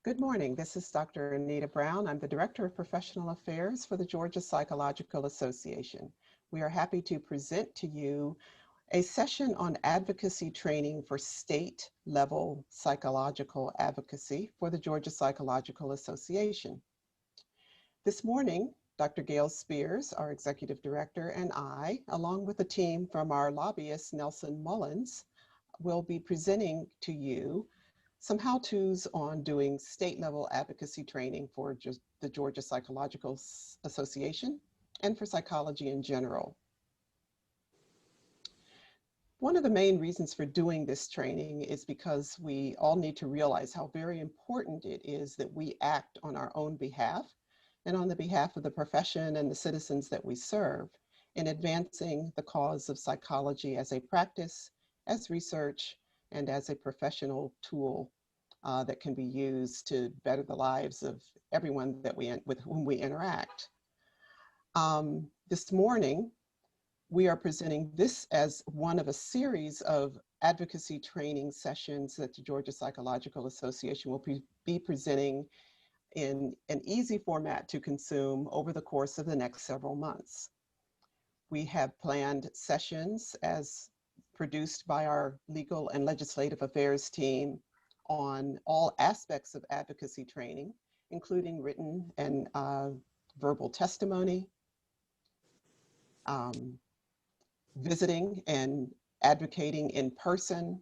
Good morning. This is Dr. Anita Brown. I'm the Director of Professional Affairs for the Georgia Psychological Association. We are happy to present to you a session on advocacy training for state-level psychological advocacy for the Georgia Psychological Association. This morning, Dr. Gail Spears, our Executive Director, and I, along with a team from our lobbyist, Nelson Mullins, will be presenting to you some how-tos on doing state-level advocacy training for the Georgia Psychological Association and for psychology in general. One of the main reasons for doing this training is because we all need to realize how very important it is that we act on our own behalf and on the behalf of the profession and the citizens that we serve in advancing the cause of psychology as a practice, as research, and as a professional tool that can be used to better the lives of everyone with whom we interact. This morning, we are presenting this as one of a series of advocacy training sessions that the Georgia Psychological Association will be presenting in an easy format to consume over the course of the next several months. We have planned sessions as produced by our legal and legislative affairs team on all aspects of advocacy training, including written and verbal testimony, visiting and advocating in person,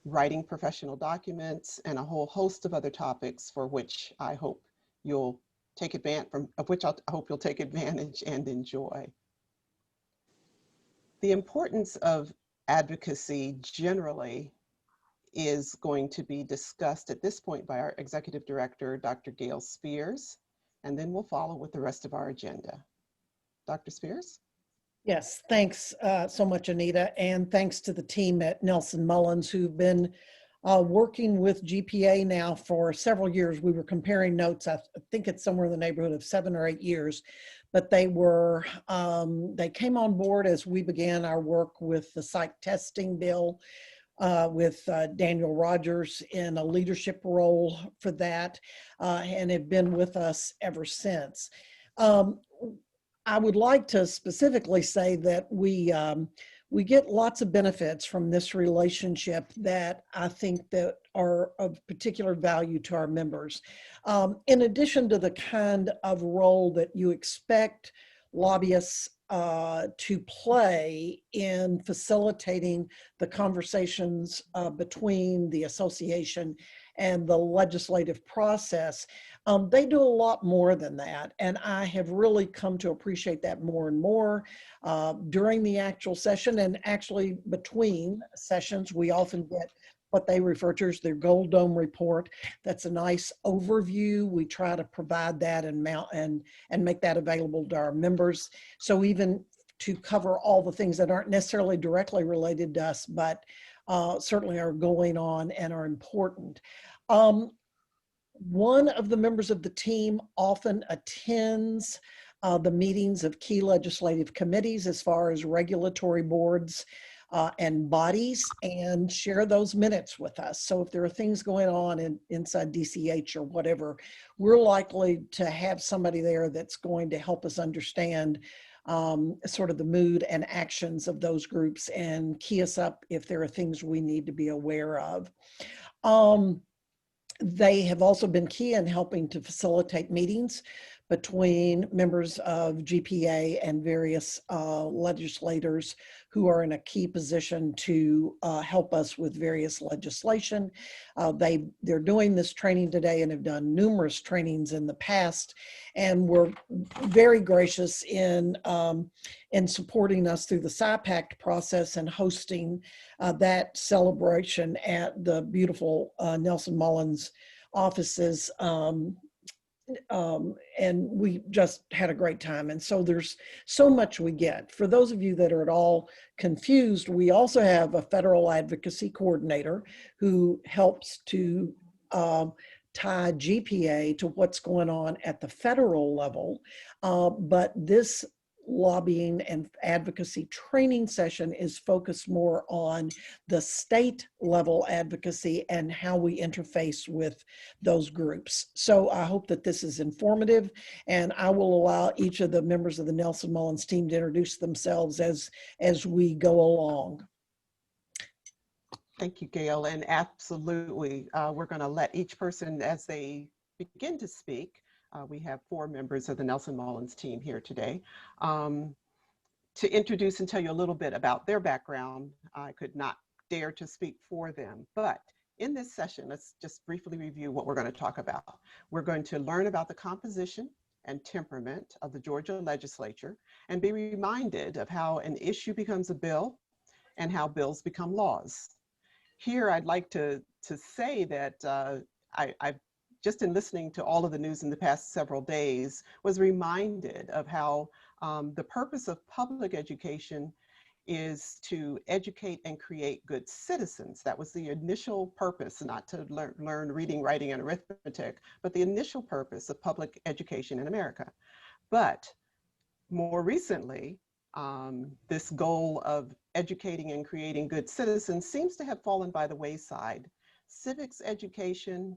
writing professional documents, and a whole host of other topics for which I hope you'll take advantage and enjoy. The importance of advocacy generally is going to be discussed at this point by our Executive Director, Dr. Gail Spears, and then we'll follow with the rest of our agenda. Dr. Spears? Yes, thanks so much, Anita, and thanks to the team at Nelson Mullins who've been working with GPA now for several years. We were comparing notes. I think it's somewhere in the neighborhood of 7 or 8 years, but they came on board as we began our work with the psych testing bill with Daniel Rogers in a leadership role for that, and have been with us ever since. I would like to specifically say that we get lots of benefits from this relationship that I think that are of particular value to our members. In addition to the kind of role that you expect lobbyists to play in facilitating the conversations between the association and the legislative process, they do a lot more than that. And I have really come to appreciate that more and more during the actual session, and actually between sessions. We often get what they refer to as their Gold Dome report. That's a nice overview. We try to provide that and make that available to our members. So even to cover all the things that aren't necessarily directly related to us, but certainly are going on and are important. One of the members of the team often attends the meetings of key legislative committees as far as regulatory boards and bodies, and share those minutes with us. So if there are things going on inside DCH or whatever, we're likely to have somebody there that's going to help us understand sort of the mood and actions of those groups and key us up if there are things we need to be aware of. They have also been key in helping to facilitate meetings between members of GPA and various legislators who are in a key position to help us with various legislation. They're doing this training today and have done numerous trainings in the past, and were very gracious in supporting us through the SIPACT process and hosting that celebration at the beautiful Nelson Mullins offices. And we just had a great time. And so there's so much we get. For those of you that are at all confused, we also have a federal advocacy coordinator who helps to tie GPA to what's going on at the federal level. But this lobbying and advocacy training session is focused more on the state level advocacy and how we interface with those groups. So I hope that this is informative, and I will allow each of the members of the Nelson Mullins team to introduce themselves as we go along. Thank you, Gail. And absolutely, we're going to let each person, as they begin to speak, we have 4 members of the Nelson Mullins team here today, to introduce and tell you a little bit about their background. I could not dare to speak for them, but in this session, let's just briefly review what we're going to talk about. We're going to learn about the composition and temperament of the Georgia Legislature and be reminded of how an issue becomes a bill and how bills become laws. Here, I'd like to say that I've just in listening to all of the news in the past several days, was reminded of how the purpose of public education is to educate and create good citizens. That was the initial purpose, not to learn reading, writing, and arithmetic, but the initial purpose of public education in America. But more recently, this goal of educating and creating good citizens seems to have fallen by the wayside. Civics education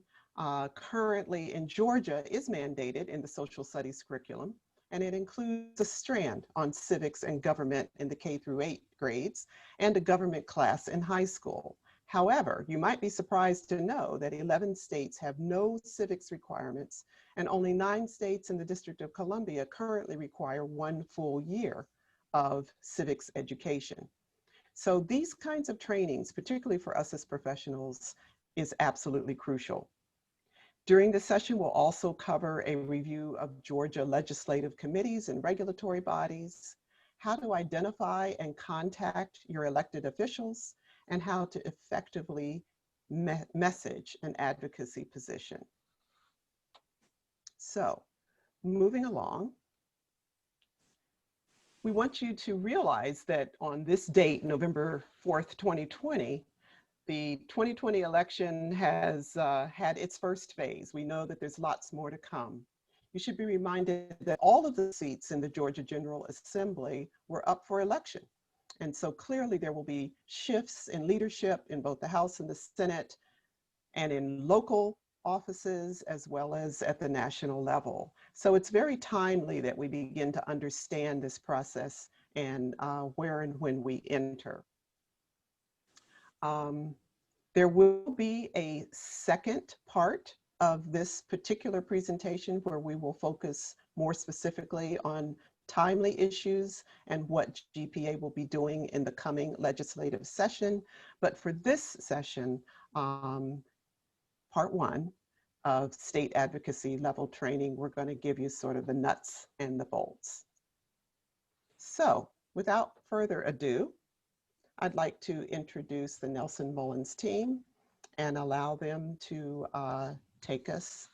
currently in Georgia is mandated in the social studies curriculum, and it includes a strand on civics and government in the K-8 grades and a government class in high school. However, you might be surprised to know that 11 states have no civics requirements, and only 9 states in the District of Columbia currently require 1 full year of civics education. So these kinds of trainings, particularly for us as professionals, is absolutely crucial. During the session, we'll also cover a review of Georgia legislative committees and regulatory bodies, how to identify and contact your elected officials, and how to effectively message an advocacy position. So, moving along, we want you to realize that on this date, November 4th, 2020, the 2020 election has had its first phase. We know that there's lots more to come. You should be reminded that all of the seats in the Georgia General Assembly were up for election. And so clearly there will be shifts in leadership in both the House and the Senate and in local offices as well as at the national level. So it's very timely that we begin to understand this process and where and when we enter. There will be a second part of this particular presentation where we will focus more specifically on timely issues and what GPA will be doing in the coming legislative session. But for this session, part 1 of state advocacy level training, we're going to give you sort of the nuts and the bolts. So without further ado, I'd like to introduce the Nelson Mullins team and allow them to take us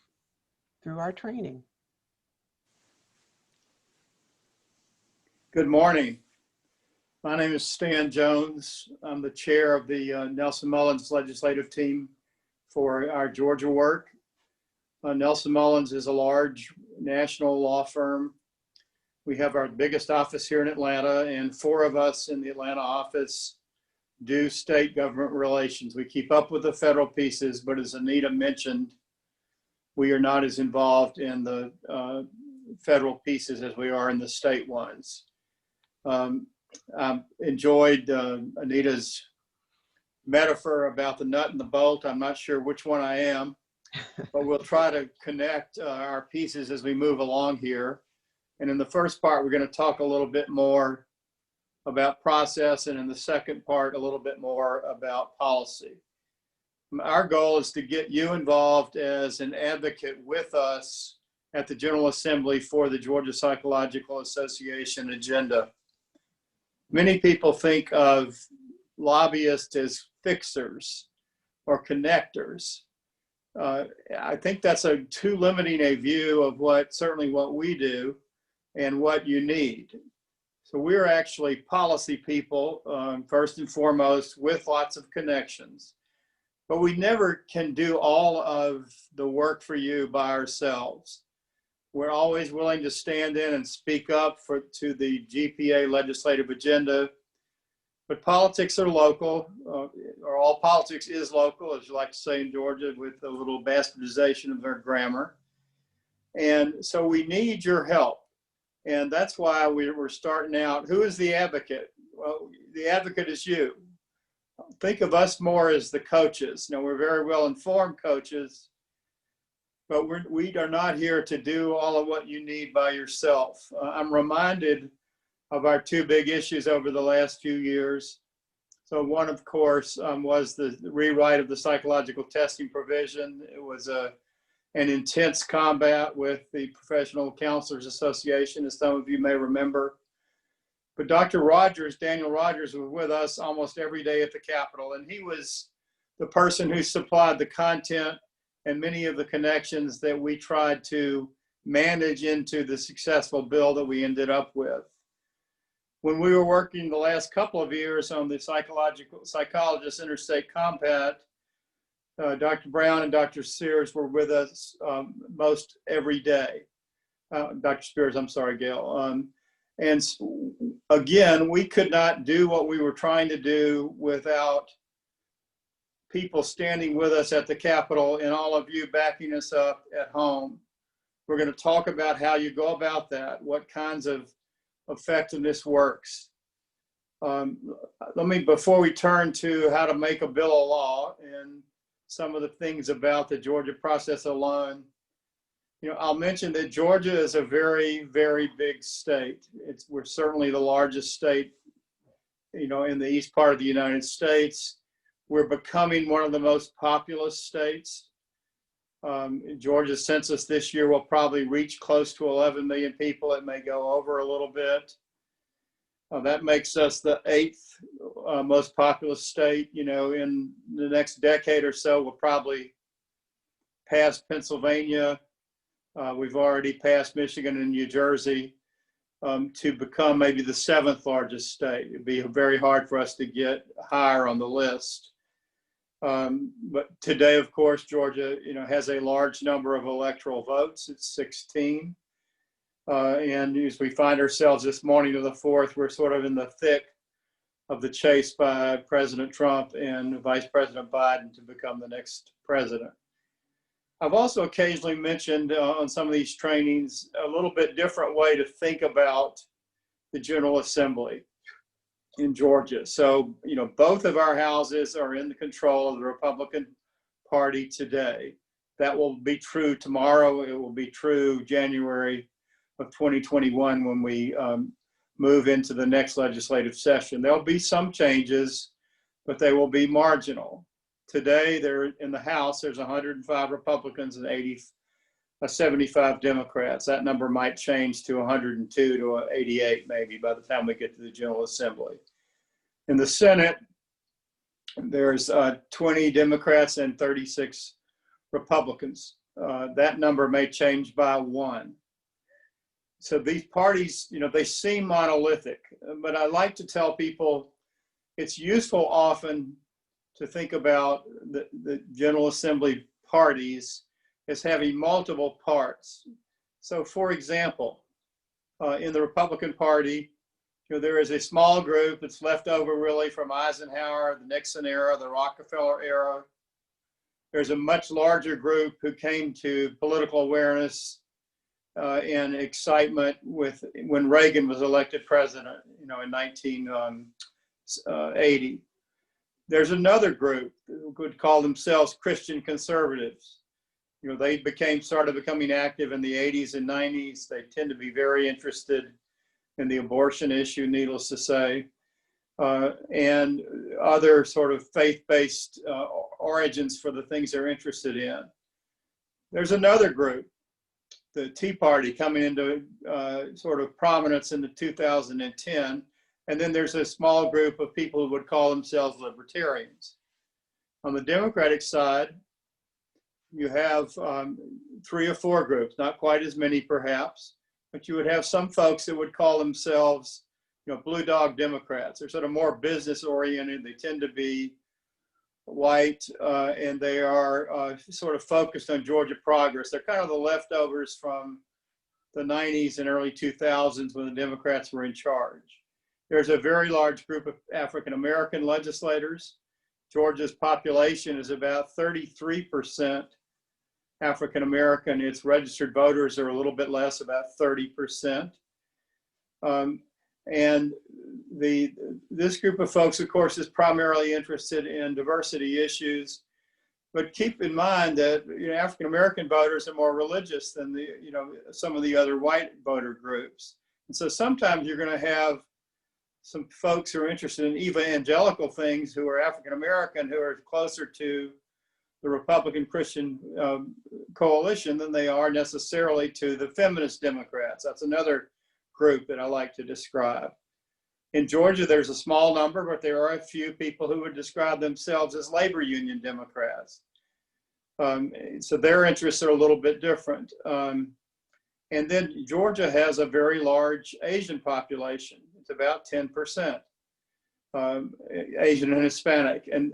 through our training. Good morning. My name is Stan Jones. I'm the chair of the Nelson Mullins legislative team for our Georgia work. Nelson Mullins is a large national law firm. We have our biggest office here in Atlanta, and 4 of us in the Atlanta office do state government relations. We keep up with the federal pieces, but as Anita mentioned, we are not as involved in the federal pieces as we are in the state ones. I enjoyed Anita's metaphor about the nut and the bolt. I'm not sure which one I am, but we'll try to connect our pieces as we move along here. And in the first part, we're going to talk a little bit more about process, and in the second part, a little bit more about policy. Our goal is to get you involved as an advocate with us at the General Assembly for the Georgia Psychological Association agenda. Many people think of lobbyists as fixers or connectors. I think that's too limiting a view of certainly what we do and what you need. So we're actually policy people, first and foremost, with lots of connections. But we never can do all of the work for you by ourselves. We're always willing to stand in and speak up to the GPA legislative agenda. But politics are local, or all politics is local, as you like to say in Georgia, with a little bastardization of their grammar. And so we need your help. And that's why we're starting out. Who is the advocate? Well, the advocate is you. Think of us more as the coaches. Now, we're very well informed coaches, but we are not here to do all of what you need by yourself. I'm reminded of our two big issues over the last few years. So one, of course, was the rewrite of the psychological testing provision. It was an intense combat with the Professional Counselors Association, as some of you may remember. But Dr. Rogers, Daniel Rogers, was with us almost every day at the Capitol, and he was the person who supplied the content and many of the connections that we tried to manage into the successful bill that we ended up with. When we were working the last couple of years on the psychologist interstate compact, Dr. Brown and Dr. Sears were with us most every day. Dr. Spears, I'm sorry, Gail. And again, we could not do what we were trying to do without people standing with us at the Capitol and all of you backing us up at home. We're going to talk about how you go about that, what kinds of effectiveness works. Before we turn to how to make a bill a law and some of the things about the Georgia process alone, I'll mention that Georgia is a very, very big state. We're certainly the largest state, in the east part of the United States. We're becoming one of the most populous states. Georgia's census this year will probably reach close to 11 million people. It may go over a little bit. That makes us the 8th most populous state. In the next decade or so, we'll probably pass Pennsylvania. We've already passed Michigan and New Jersey to become maybe the 7th largest state. It'd be very hard for us to get higher on the list. But today, of course, Georgia, has a large number of electoral votes. It's 16. And as we find ourselves this morning to the 4th, we're sort of in the thick of the chase by President Trump and Vice President Biden to become the next president. I've also occasionally mentioned on some of these trainings a little bit different way to think about the General Assembly in Georgia. So, both of our houses are in the control of the Republican Party today. That will be true tomorrow. It will be true January of 2021 when we move into the next legislative session. There'll be some changes, but they will be marginal. Today, in the House, there's 105 Republicans and 75 Democrats. That number might change to 102 to 88 maybe by the time we get to the General Assembly. In the Senate, there's 20 Democrats and 36 Republicans. That number may change by 1. So these parties, they seem monolithic, but I like to tell people it's useful often to think about the General Assembly parties as having multiple parts. So for example, in the Republican Party, there is a small group that's left over really from Eisenhower, the Nixon era, the Rockefeller era. There's a much larger group who came to political awareness and excitement when Reagan was elected president, in 1980. There's another group who would call themselves Christian conservatives. They started becoming active in the 80s and 90s. They tend to be very interested in the abortion issue, needless to say, and other sort of faith-based origins for the things they're interested in. There's another group, the Tea Party, coming into sort of prominence in the 2010. And then there's a small group of people who would call themselves libertarians. On the Democratic side, you have 3 or 4 groups, not quite as many perhaps, but you would have some folks that would call themselves, Blue Dog Democrats. They're sort of more business oriented. They tend to be white and they are sort of focused on Georgia progress. They're kind of the leftovers from the 90s and early 2000s when the Democrats were in charge. There's a very large group of African-American legislators. Georgia's population is about 33% African-American. Its registered voters are a little bit less, about 30%. And this group of folks, of course, is primarily interested in diversity issues. But keep in mind that African American voters are more religious than some of the other white voter groups, and so sometimes you're going to have some folks who are interested in evangelical things who are African American who are closer to the Republican Christian coalition than they are necessarily to the feminist Democrats. That's another group that I like to describe. In Georgia, there's a small number, but there are a few people who would describe themselves as labor union Democrats. So their interests are a little bit different. And then Georgia has a very large Asian population. It's about 10% Asian and Hispanic. And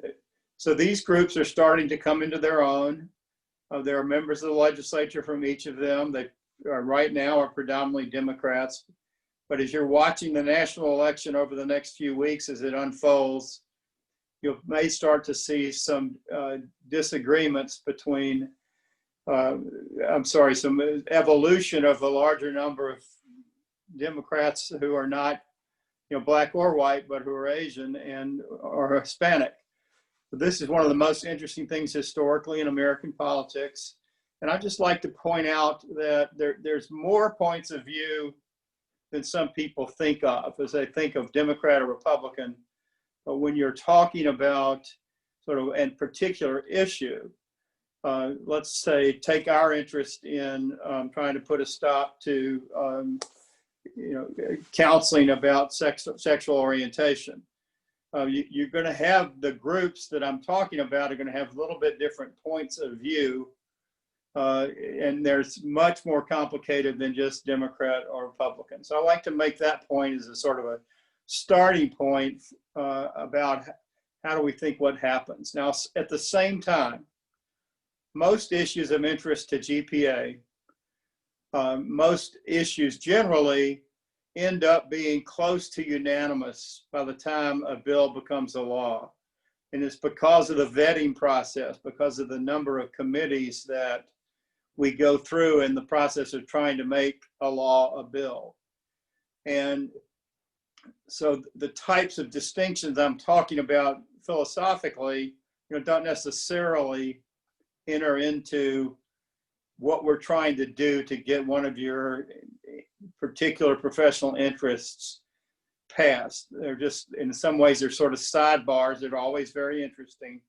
so these groups are starting to come into their own. There are members of the legislature from each of them. They right now are predominantly Democrats. But as you're watching the national election over the next few weeks as it unfolds, you may start to see some disagreements between, some evolution of a larger number of Democrats who are not, black or white, but who are Asian and or Hispanic. But this is one of the most interesting things historically in American politics. And I'd just like to point out that there's more points of view than some people think of as they think of Democrat or Republican. But when you're talking about sort of a particular issue, let's say take our interest in trying to put a stop to counseling about sexual orientation. You're going to have the groups that I'm talking about are going to have a little bit different points of view. And there's much more complicated than just Democrat or Republican. So I like to make that point as a sort of a starting point about how do we think what happens. Now, at the same time, most issues of interest to GPA, most issues generally end up being close to unanimous by the time a bill becomes a law. And it's because of the vetting process, because of the number of committees that we go through in the process of trying to make a law a bill. And so the types of distinctions I'm talking about philosophically, don't necessarily enter into what we're trying to do to get one of your particular professional interests passed. They're just, in some ways, they're sort of sidebars that are always very interesting.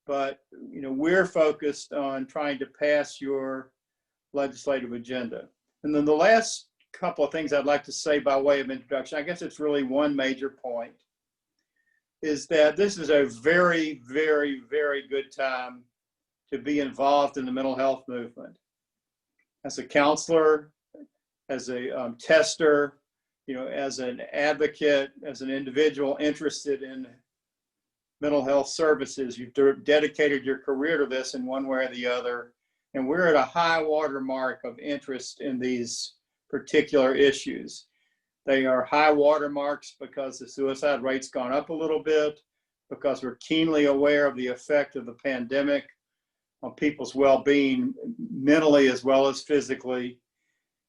But we're focused on trying to pass your legislative agenda. And then the last couple of things I'd like to say by way of introduction, I guess it's really one major point, is that this is a very, very, very good time to be involved in the mental health movement. As a counselor, as a tester, as an advocate, as an individual interested in mental health services, you've dedicated your career to this in one way or the other. And we're at a high water mark of interest in these particular issues. They are high water marks because the suicide rate's gone up a little bit, because we're keenly aware of the effect of the pandemic on people's well-being, mentally as well as physically.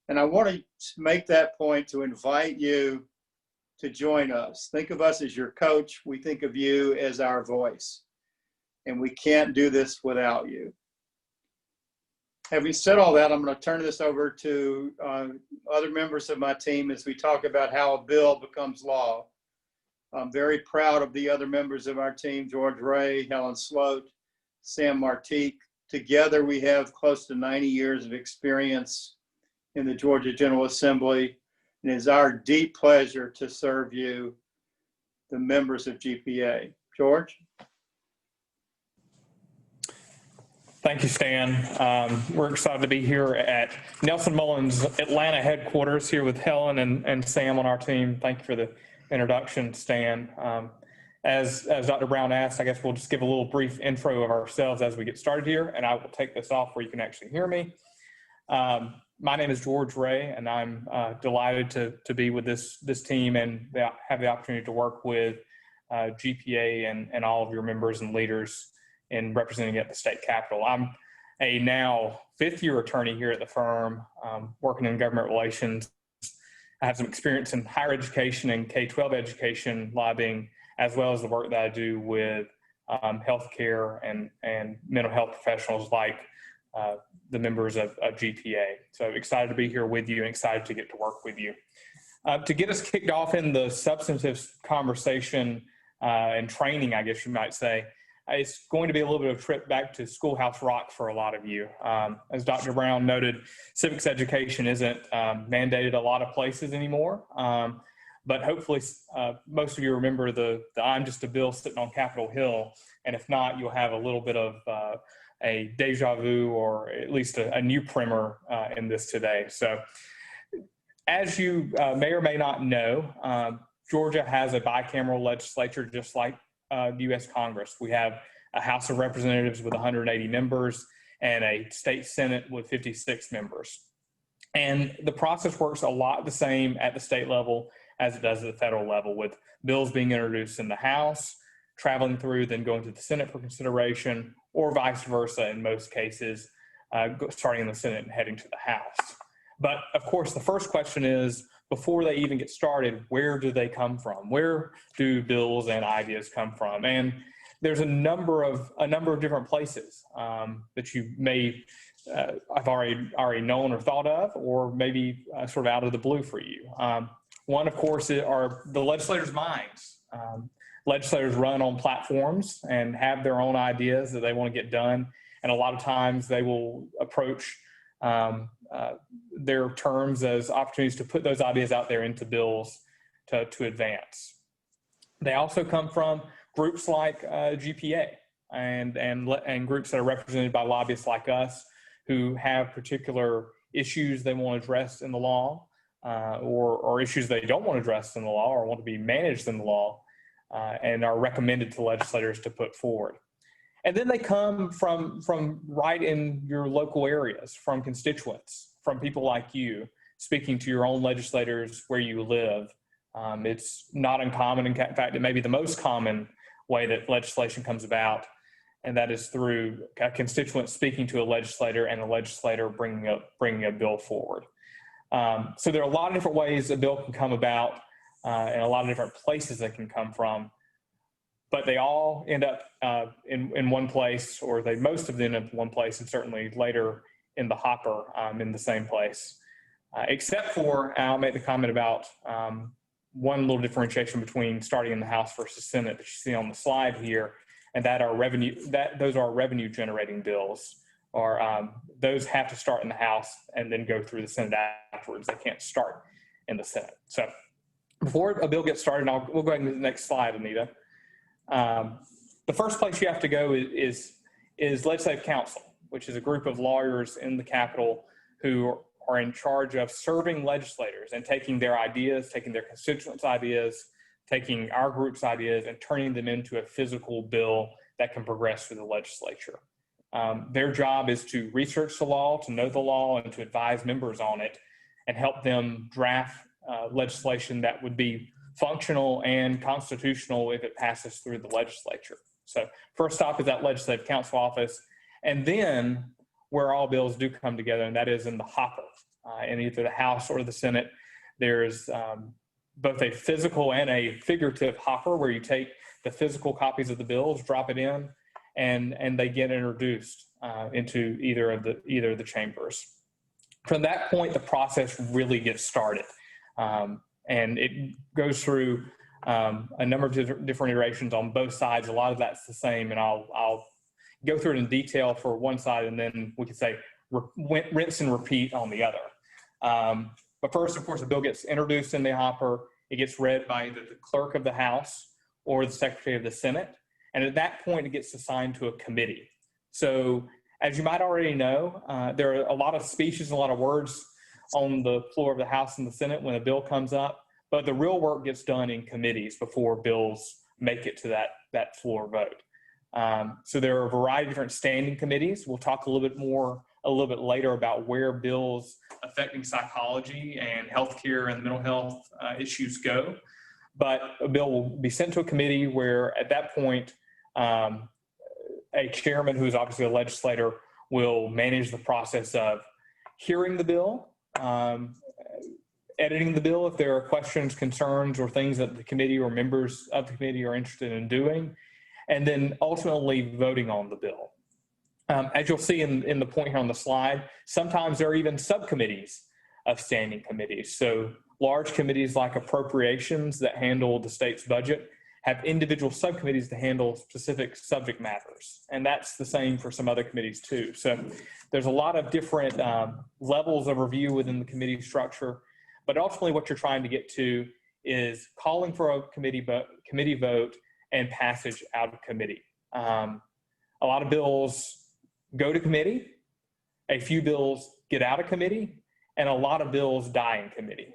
And I want to make that point to invite you to join us. Think of us as your coach. We think of you as our voice. And we can't do this without you. Having said all that, I'm going to turn this over to other members of my team as we talk about how a bill becomes law. I'm very proud of the other members of our team, George Ray, Helen Sloat, Sam Martique. Together, we have close to 90 years of experience in the Georgia General Assembly. And it is our deep pleasure to serve you, the members of GPA. George? Thank you, Stan. We're excited to be here at Nelson Mullins Atlanta headquarters here with Helen and Sam on our team. Thank you for the introduction, Stan. As Dr. Brown asked, I guess we'll just give a little brief intro of ourselves as we get started here, and I will take this off where you can actually hear me. My name is George Ray, and I'm delighted to be with this team and have the opportunity to work with GPA and all of your members and leaders in representing at the state capitol. I'm a now fifth-year attorney here at the firm, working in government relations. I have some experience in higher education and K-12 education lobbying, as well as the work that I do with healthcare and mental health professionals like the members of GPA. So excited to be here with you and excited to get to work with you. To get us kicked off in the substantive conversation and training, I guess you might say, it's going to be a little bit of a trip back to Schoolhouse Rock for a lot of you. As Dr. Brown noted, civics education isn't mandated a lot of places anymore. But hopefully most of you remember the I'm just a bill sitting on Capitol Hill. And if not, you'll have a little bit of a deja vu, or at least a new primer in this today. So as you may or may not know, Georgia has a bicameral legislature just like the U.S. Congress. We have a House of Representatives with 180 members and a state Senate with 56 members. And the process works a lot the same at the state level as it does at the federal level, with bills being introduced in the House, traveling through, then going to the Senate for consideration, or vice versa in most cases, starting in the Senate and heading to the House. But of course, the first question is, before they even get started, where do they come from? Where do bills and ideas come from? And there's a number of different places that you may have already known or thought of, or maybe sort of out of the blue for you. One, of course, are the legislators' minds. Legislators run on platforms and have their own ideas that they want to get done. And a lot of times they will approach their terms as opportunities to put those ideas out there into bills to advance. They also come from groups like GPA and groups that are represented by lobbyists like us who have particular issues they want addressed in the law, or issues they don't want addressed in the law or want to be managed in the law, and are recommended to legislators to put forward. And then they come from right in your local areas, from constituents, from people like you, speaking to your own legislators where you live. It's not uncommon. In fact, it may be the most common way that legislation comes about, and that is through a constituent speaking to a legislator and a legislator bringing a bill forward. So there are a lot of different ways a bill can come about, and a lot of different places they can come from. But they all end up in one place, or most of them end up in one place, and certainly later in the hopper in the same place. Except for, I'll make the comment about one little differentiation between starting in the House versus Senate that you see on the slide here, and those are revenue generating bills, or those have to start in the House and then go through the Senate afterwards. They can't start in the Senate. So before a bill gets started, we'll go ahead and to the next slide, Anita. The first place you have to go is Legislative Council, which is a group of lawyers in the Capitol who are in charge of serving legislators and taking their ideas, taking their constituents' ideas, taking our group's ideas, and turning them into a physical bill that can progress through the legislature. Their job is to research the law, to know the law, and to advise members on it, and help them draft legislation that would be functional and constitutional if it passes through the legislature. So first stop is that Legislative Council office, and then where all bills do come together, and that is in the hopper. In either the House or the Senate, there's both a physical and a figurative hopper where you take the physical copies of the bills, drop it in, and they get introduced into either of the chambers. From that point, the process really gets started. And it goes through a number of different iterations on both sides. A lot of that's the same, and I'll go through it in detail for one side, and then we could say rinse and repeat on the other. But first, of course, the bill gets introduced in the hopper. It gets read by either the clerk of the House or the secretary of the Senate, and at that point, it gets assigned to a committee. So, as you might already know, there are a lot of speeches, a lot of words on the floor of the House and the Senate when a bill comes up, but the real work gets done in committees before bills make it to that floor vote. So there are a variety of different standing committees. We'll talk a little bit more a little bit later about where bills affecting psychology and healthcare and mental health issues go. But a bill will be sent to a committee where at that point, a chairman who is obviously a legislator will manage the process of hearing the bill, editing the bill if there are questions, concerns, or things that the committee or members of the committee are interested in doing, and then ultimately voting on the bill. As you'll see in the point here on the slide, sometimes there are even subcommittees of standing committees. So large committees like appropriations that handle the state's budget have individual subcommittees to handle specific subject matters. And that's the same for some other committees too. So there's a lot of different levels of review within the committee structure, but ultimately what you're trying to get to is calling for a committee vote and passage out of committee. A lot of bills go to committee, a few bills get out of committee, and a lot of bills die in committee.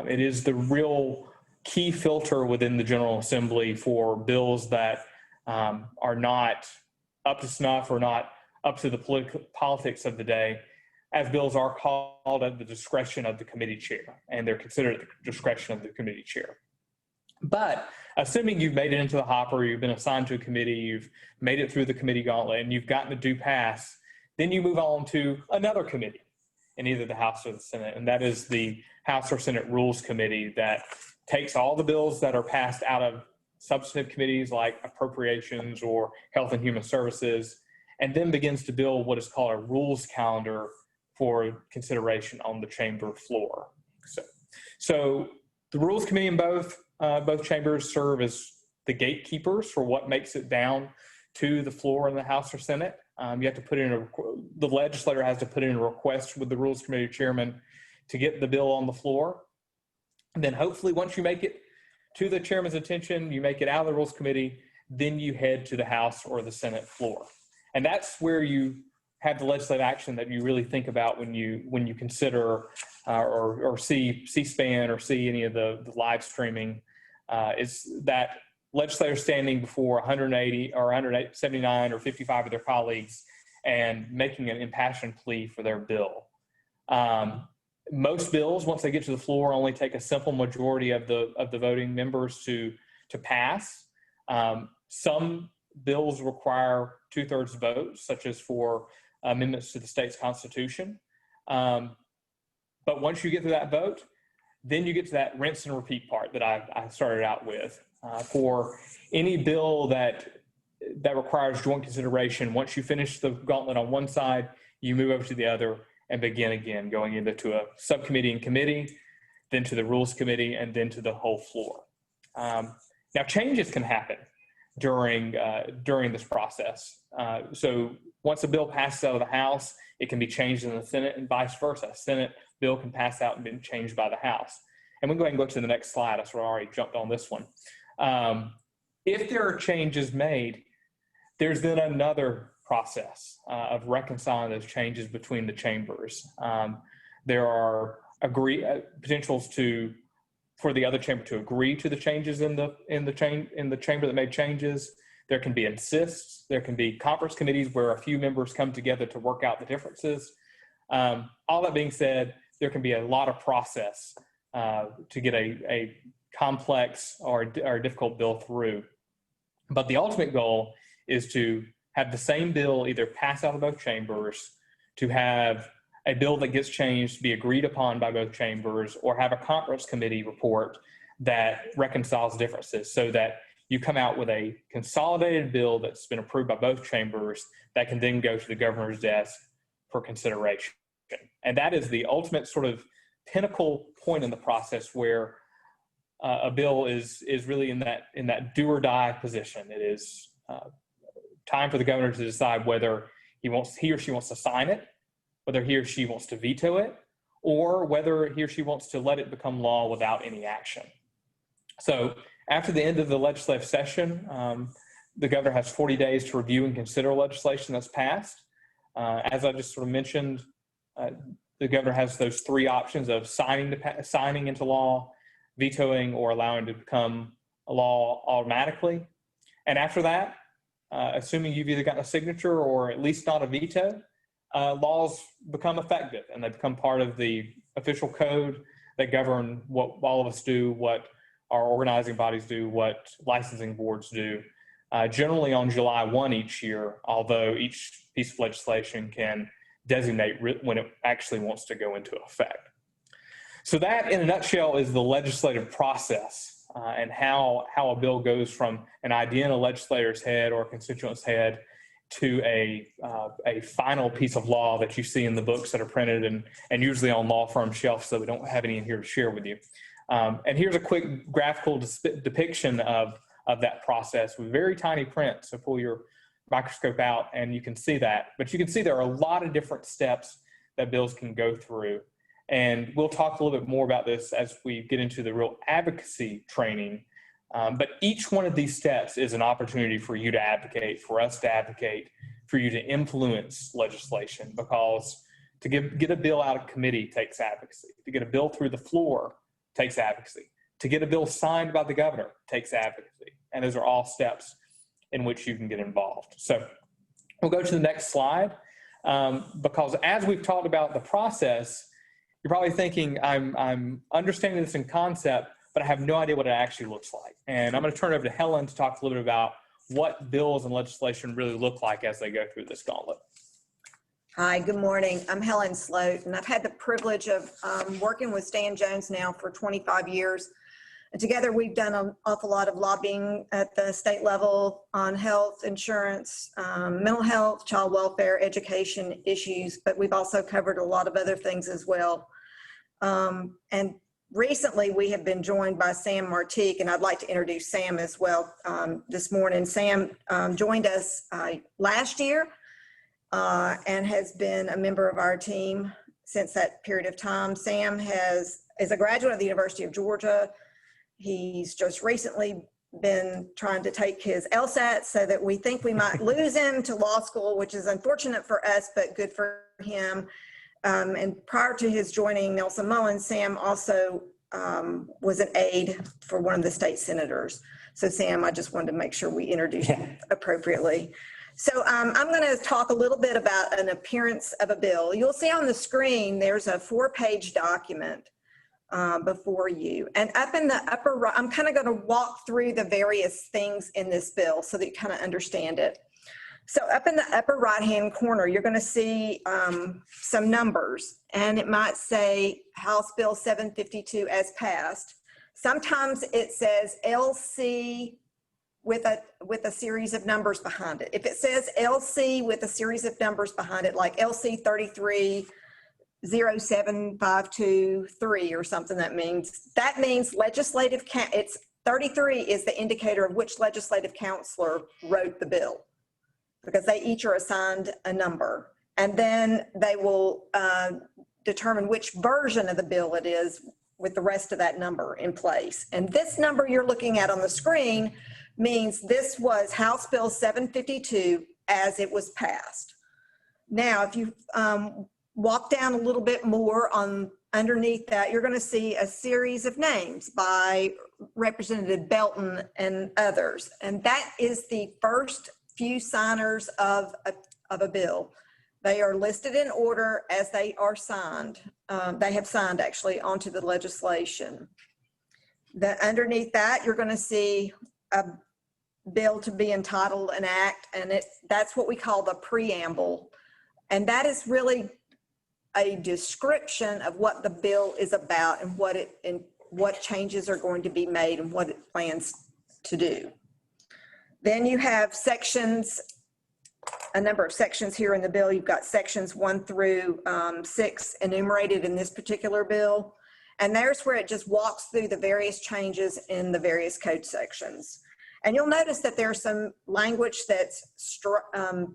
It is the real key filter within the General Assembly for bills that are not up to snuff or not up to the politics of the day, as bills are called at the discretion of the committee chair, and they're considered at the discretion of the committee chair. But assuming you've made it into the hopper, you've been assigned to a committee, you've made it through the committee gauntlet, and you've gotten a due pass, then you move on to another committee in either the House or the Senate, and that is the House or Senate Rules Committee that takes all the bills that are passed out of substantive committees like appropriations or Health and Human Services, and then begins to build what is called a rules calendar for consideration on the chamber floor. So the Rules Committee in both chambers serve as the gatekeepers for what makes it down to the floor in the House or Senate. You have to put in the legislator has to put in a request with the Rules Committee chairman to get the bill on the floor. And then hopefully once you make it to the chairman's attention, you make it out of the Rules Committee, then you head to the House or the Senate floor. And that's where you have the legislative action that you really think about when you consider or see C-SPAN or see any of the live streaming, is that legislators standing before 180 or 179 or 55 of their colleagues and making an impassioned plea for their bill. Most bills, once they get to the floor, only take a simple majority of the voting members to pass. Some bills require 2/3 votes, such as for amendments to the state's constitution. But once you get to that vote, then you get to that rinse and repeat part that I started out with. For any bill that requires joint consideration, once you finish the gauntlet on one side, you move over to the other and begin again, going either to a subcommittee and committee, then to the Rules Committee, and then to the whole floor. Now, changes can happen during this process. So once a bill passes out of the House, it can be changed in the Senate and vice versa. Senate bill can pass out and be changed by the House. And we'll go ahead and go to the next slide. I sort of already jumped on this one. If there are changes made, there's then another process of reconciling those changes between the chambers. There are potentials for the other chamber to agree to the changes in the chamber that made changes. There can be insists. There can be conference committees where a few members come together to work out the differences. All that being said, there can be a lot of process to get a complex or difficult bill through. But the ultimate goal is to have the same bill either pass out of both chambers, to have a bill that gets changed be agreed upon by both chambers, or have a conference committee report that reconciles differences so that you come out with a consolidated bill that's been approved by both chambers that can then go to the governor's desk for consideration. And that is the ultimate sort of pinnacle point in the process where a bill is really in that do or die position. It is time for the governor to decide whether he or she wants to sign it, whether he or she wants to veto it, or whether he or she wants to let it become law without any action. So after the end of the legislative session, the governor has 40 days to review and consider legislation that's passed. As I just sort of mentioned, the governor has those three options of signing into law, vetoing, or allowing it to become a law automatically. And after that, assuming you've either gotten a signature or at least not a veto, laws become effective and they become part of the official code that govern what all of us do, what our organizing bodies do, what licensing boards do. Generally on July 1 each year, although each piece of legislation can designate when it actually wants to go into effect. So that, in a nutshell, is the legislative process and how a bill goes from an idea in a legislator's head or a constituent's head to a final piece of law that you see in the books that are printed and usually on law firm shelves, so we don't have any in here to share with you. And here's a quick graphical depiction of that process with very tiny print. So pull your microscope out and you can see that. But you can see there are a lot of different steps that bills can go through. And we'll talk a little bit more about this as we get into the real advocacy training. But each one of these steps is an opportunity for you to advocate, for us to advocate, for you to influence legislation, because to get a bill out of committee takes advocacy. To get a bill through the floor takes advocacy. To get a bill signed by the governor takes advocacy. And those are all steps in which you can get involved. So we'll go to the next slide, because as we've talked about the process, you're probably thinking, I'm understanding this in concept, but I have no idea what it actually looks like. And I'm going to turn it over to Helen to talk a little bit about what bills and legislation really look like as they go through this gauntlet. Hi, good morning. I'm Helen Sloat, and I've had the privilege of working with Stan Jones now for 25 years. And together we've done an awful lot of lobbying at the state level on health, insurance, mental health, child welfare, education issues, but we've also covered a lot of other things as well. And recently we have been joined by Sam Martique, and I'd like to introduce Sam as well this morning. Sam joined us last year and has been a member of our team since that period of time. Sam is a graduate of the University of Georgia. He's just recently been trying to take his LSAT, so that we think we might lose him to law school, which is unfortunate for us, but good for him. And prior to his joining Nelson Mullins, Sam also was an aide for one of the state senators. So Sam, I just wanted to make sure we introduced you appropriately. So I'm going to talk a little bit about an appearance of a bill. You'll see on the screen, there's a 4-page document before you. And up in the upper right, I'm kind of going to walk through the various things in this bill so that you kind of understand it. So up in the upper right-hand corner, you're going to see some numbers, and it might say House Bill 752 as passed. Sometimes it says LC with a series of numbers behind it. If it says LC with a series of numbers behind it, like LC 3307523 or something, that means legislative count. It's 33 is the indicator of which legislative counselor wrote the bill, because they each are assigned a number, and then they will determine which version of the bill it is with the rest of that number in place. And this number you're looking at on the screen means this was House Bill 752 as it was passed. Now, if you walk down a little bit more on underneath that, you're going to see a series of names by Representative Belton and others. And that is the first few signers of a bill. They are listed in order as they are signed. They have signed actually onto the legislation. Underneath that, you're going to see a bill to be entitled an act, and that's what we call the preamble. And that is really a description of what the bill is about and what changes are going to be made and what it plans to do. Then you have sections, a number of sections here in the bill. You've got sections 1 through 6 enumerated in this particular bill. And there's where it just walks through the various changes in the various code sections. And you'll notice that there's some language that's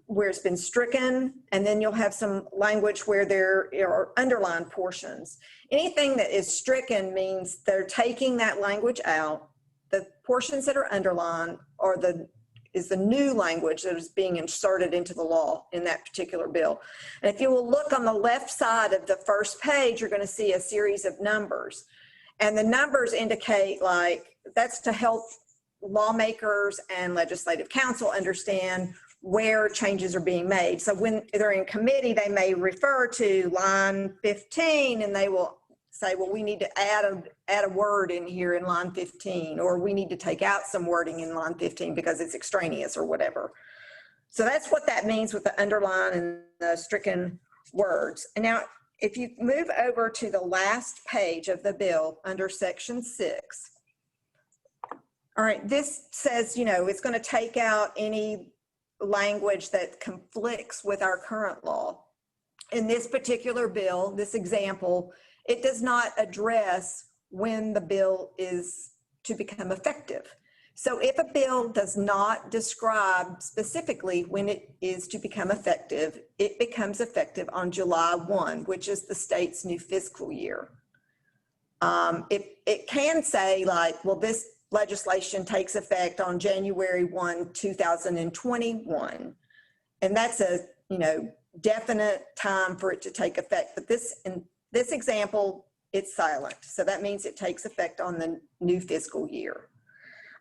where it's been stricken, and then you'll have some language where there are underlined portions. Anything that is stricken means they're taking that language out. The portions that are underlined is the new language that is being inserted into the law in that particular bill. And if you will look on the left side of the first page, you're going to see a series of numbers. And the numbers indicate, like, that's to help lawmakers and legislative council understand where changes are being made. So when they're in committee, they may refer to line 15 and they will say, well, we need to add a word in here in line 15, or we need to take out some wording in line 15 because it's extraneous or whatever. So that's what that means with the underline and the stricken words. And now if you move over to the last page of the bill under section 6, all right, this says, you know, it's going to take out any language that conflicts with our current law. In this particular bill, this example, it does not address when the bill is to become effective. So if a bill does not describe specifically when it is to become effective, it becomes effective on July 1, which is the state's new fiscal year. It can say like, well, this legislation takes effect on January 1, 2021. And that's a, you know, definite time for it to take effect. But in this example, it's silent. So that means it takes effect on the new fiscal year.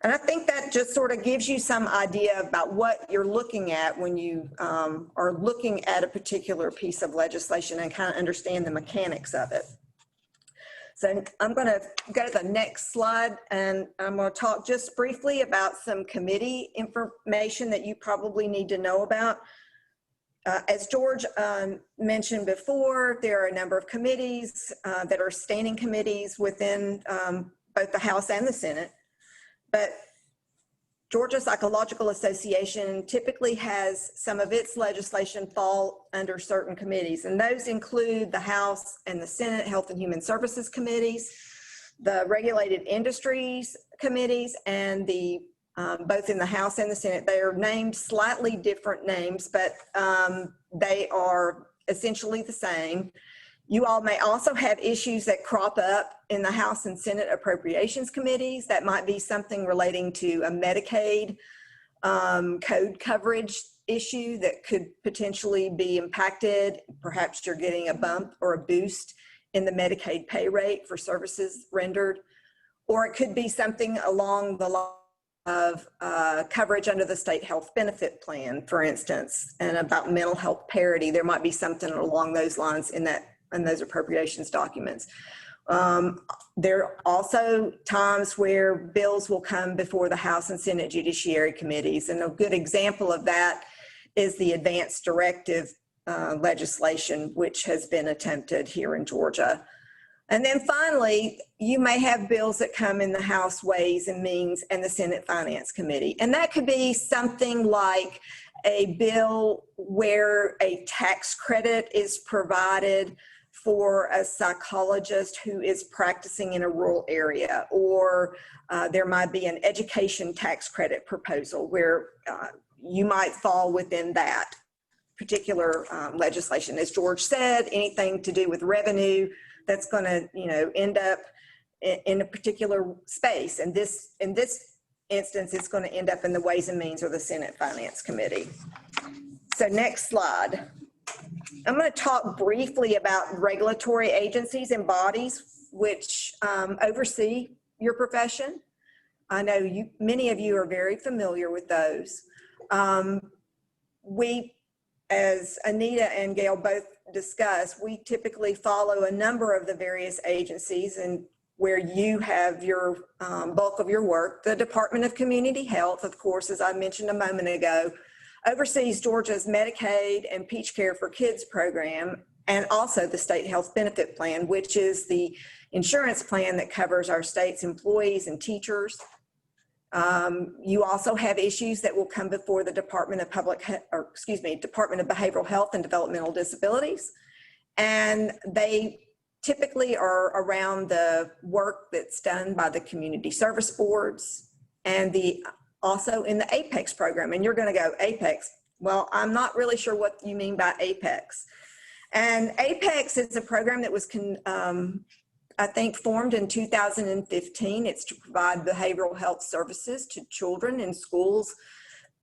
And I think that just sort of gives you some idea about what you're looking at when you are looking at a particular piece of legislation and kind of understand the mechanics of it. So I'm going to go to the next slide, and I'm going to talk just briefly about some committee information that you probably need to know about. As George mentioned before, there are a number of committees that are standing committees within both the House and the Senate. But Georgia Psychological Association typically has some of its legislation fall under certain committees, and those include the House and the Senate Health and Human Services Committees, the Regulated Industries Committees, and the both in the House and the Senate. They are named slightly different names, but they are essentially the same. You all may also have issues that crop up in the House and Senate Appropriations Committees. That might be something relating to a Medicaid code coverage issue that could potentially be impacted. Perhaps you're getting a bump or a boost in the Medicaid pay rate for services rendered. Or it could be something along the line of coverage under the state health benefit plan, for instance, and about mental health parity. There might be something along those lines in those appropriations documents. There are also times where bills will come before the House and Senate Judiciary Committees, and a good example of that is the advance directive legislation, which has been attempted here in Georgia. And then finally, you may have bills that come in the House Ways and Means and the Senate Finance Committee. And that could be something like a bill where a tax credit is provided for a psychologist who is practicing in a rural area, or there might be an education tax credit proposal where you might fall within that particular legislation. As George said, anything to do with revenue that's going to, you know, end up in a particular space. And in this instance, it's going to end up in the Ways and Means or the Senate Finance Committee. So next slide. I'm going to talk briefly about regulatory agencies and bodies which oversee your profession. I know many of you are very familiar with those. We, as Anita and Gail both discussed, we typically follow a number of the various agencies and where you have your bulk of your work. The Department of Community Health, of course, as I mentioned a moment ago, oversees Georgia's Medicaid and Peach Care for Kids program, and also the State Health Benefit Plan, which is the insurance plan that covers our state's employees and teachers. You also have issues that will come before the Department of Department of Behavioral Health and Developmental Disabilities. And they typically are around the work that's done by the community service boards and also in the APEX program. And you're going to go, APEX? Well, I'm not really sure what you mean by APEX. And APEX is a program that was I think formed in 2015. It's to provide behavioral health services to children in schools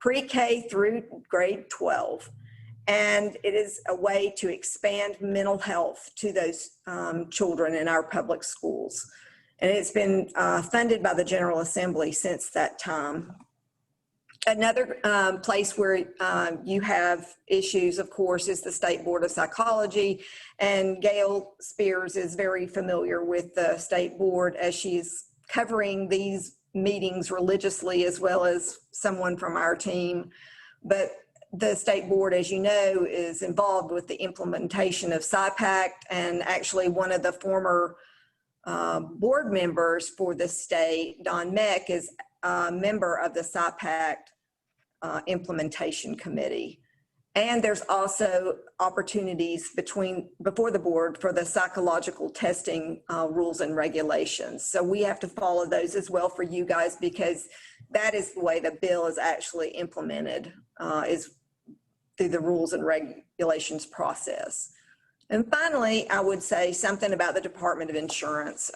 pre-K through grade 12. And it is a way to expand mental health to those children in our public schools. And it's been funded by the General Assembly since that time. Another place where you have issues, of course, is the State Board of Psychology. And Gail Spears is very familiar with the State Board as she's covering these meetings religiously, as well as someone from our team. But the State Board, as you know, is involved with the implementation of SIPACT, and actually one of the former board members for the state, Don Meck, is a member of the SIPACT implementation committee. And there's also opportunities before the board for the psychological testing rules and regulations. So we have to follow those as well for you guys, because that is the way the bill is actually implemented, is through the rules and regulations process. And finally, I would say something about the Department of Insurance.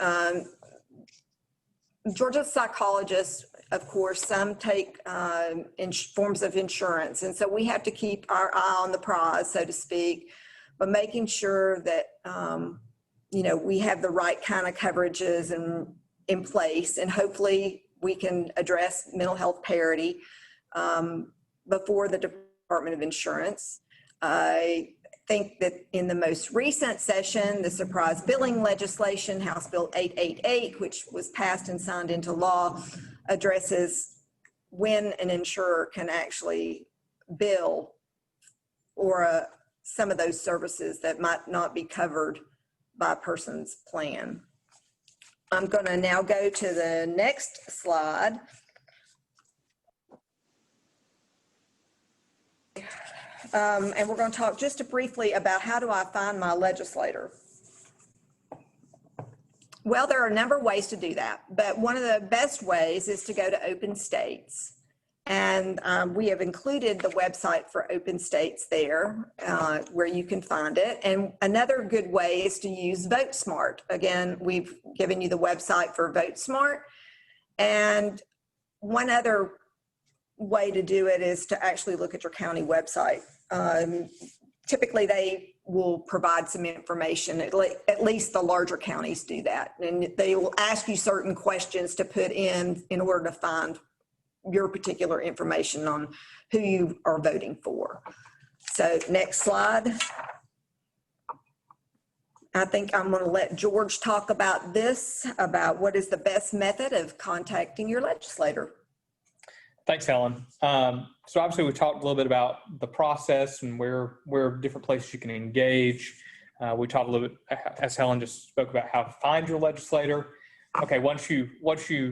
Georgia psychologists, of course, some take forms of insurance. And so we have to keep our eye on the prize, so to speak, but making sure that, we have the right kind of coverages in place. And hopefully we can address mental health parity before the Department of Insurance. I think that in the most recent session, the surprise billing legislation, House Bill 888, which was passed and signed into law, addresses when an insurer can actually bill or some of those services that might not be covered by a person's plan. I'm going to now go to the next slide. And we're going to talk just briefly about how do I find my legislator. Well, there are a number of ways to do that, but one of the best ways is to go to Open States. And we have included the website for Open States there, where you can find it. And another good way is to use VoteSmart. Again, we've given you the website for VoteSmart. And one other way to do it is to actually look at your county website. Typically, they will provide some information. At least the larger counties do that. And they will ask you certain questions to put in order to find your particular information on who you are voting for. So next slide. I think I'm going to let George talk about this, about what is the best method of contacting your legislator. Thanks, Helen. So obviously we talked a little bit about the process and where different places you can engage. We talked a little bit, as Helen just spoke, about how to find your legislator. Okay, once you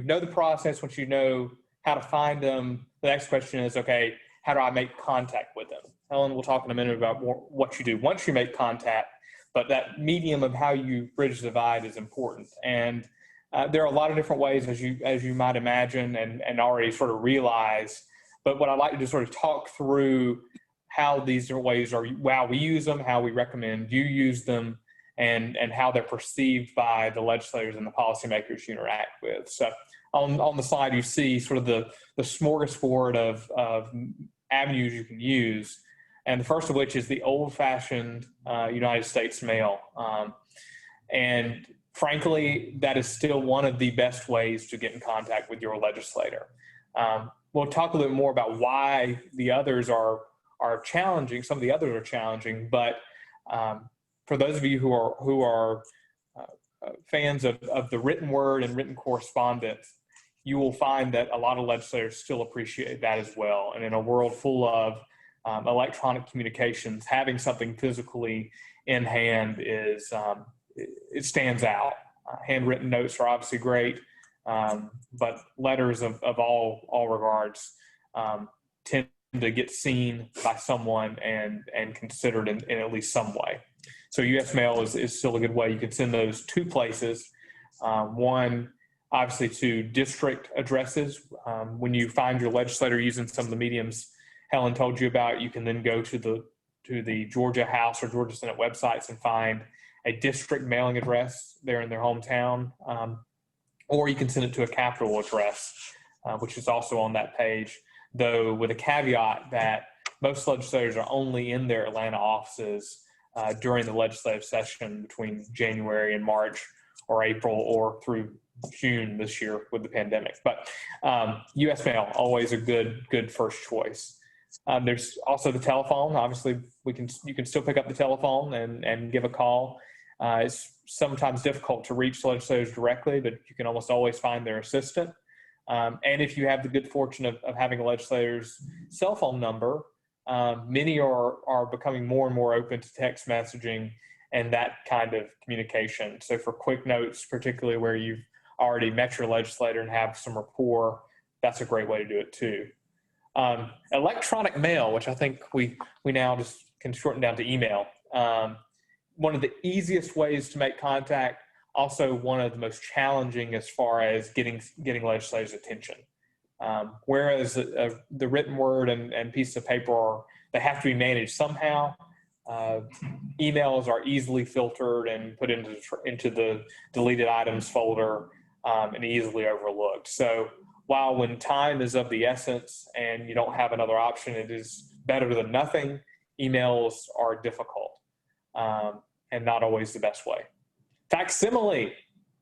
know the process, once you know how to find them, the next question is, okay, how do I make contact with them? Helen will talk in a minute about what you do once you make contact, but that medium of how you bridge the divide is important. And there are a lot of different ways, as you might imagine and already sort of realize. But what I'd like to do is sort of talk through how these different ways are, how we use them, how we recommend you use them, and how they're perceived by the legislators and the policymakers you interact with. So on the slide, you see sort of the smorgasbord of avenues you can use. And the first of which is the old-fashioned United States mail. And frankly, that is still one of the best ways to get in contact with your legislator. We'll talk a little bit more about why the others are challenging. Some of the others are challenging, but for those of you who are fans of the written word and written correspondence, you will find that a lot of legislators still appreciate that as well. And in a world full of electronic communications, having something physically in hand is it stands out. Handwritten notes are obviously great, but letters of all regards tend to get seen by someone and considered in at least some way. So U.S. mail is still a good way. You can send those two places. One, obviously, to district addresses. When you find your legislator using some of the mediums Helen told you about, you can then go to the Georgia House or Georgia Senate websites and find a district mailing address there in their hometown, or you can send it to a capital address, which is also on that page, though with a caveat that most legislators are only in their Atlanta offices during the legislative session between January and March or April or through June this year with the pandemic. But U.S. mail, always a good first choice. There's also the telephone. Obviously, you can still pick up the telephone and give a call. It's sometimes difficult to reach legislators directly, but you can almost always find their assistant. And if you have the good fortune of having a legislator's cell phone number, many are becoming more and more open to text messaging and that kind of communication. So for quick notes, particularly where you've already met your legislator and have some rapport, that's a great way to do it too. Electronic mail, which I think we now just can shorten down to email. One of the easiest ways to make contact, also one of the most challenging as far as getting legislators' attention. Whereas the written word and piece of paper, they have to be managed somehow. Emails are easily filtered and put into the deleted items folder and easily overlooked. So while when time is of the essence and you don't have another option, it is better than nothing, emails are difficult and not always the best way. Facsimile.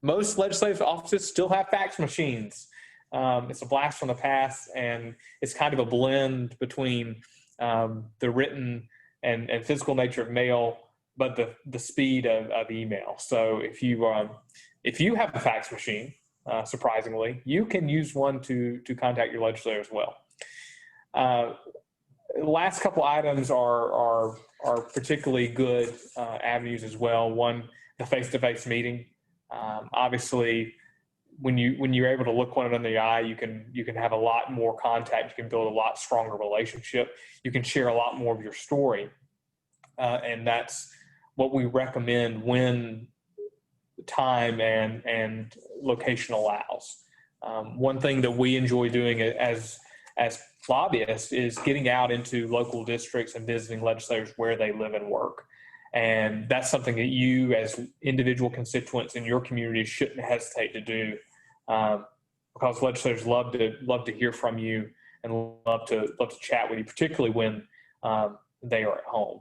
Most legislative offices still have fax machines. It's a blast from the past, and it's kind of a blend between the written and physical nature of mail, but the speed of email. So if you have a fax machine, surprisingly, you can use one to contact your legislator as well. The last couple items are particularly good avenues as well. One, the face-to-face meeting. Obviously, when you're able to look one another in the eye, you can have a lot more contact. You can build a lot stronger relationship. You can share a lot more of your story, and that's what we recommend when time and location allows. One thing that we enjoy doing as lobbyists is getting out into local districts and visiting legislators where they live and work. And that's something that you as individual constituents in your community shouldn't hesitate to do, because legislators love to hear from you and love to chat with you, particularly when they are at home.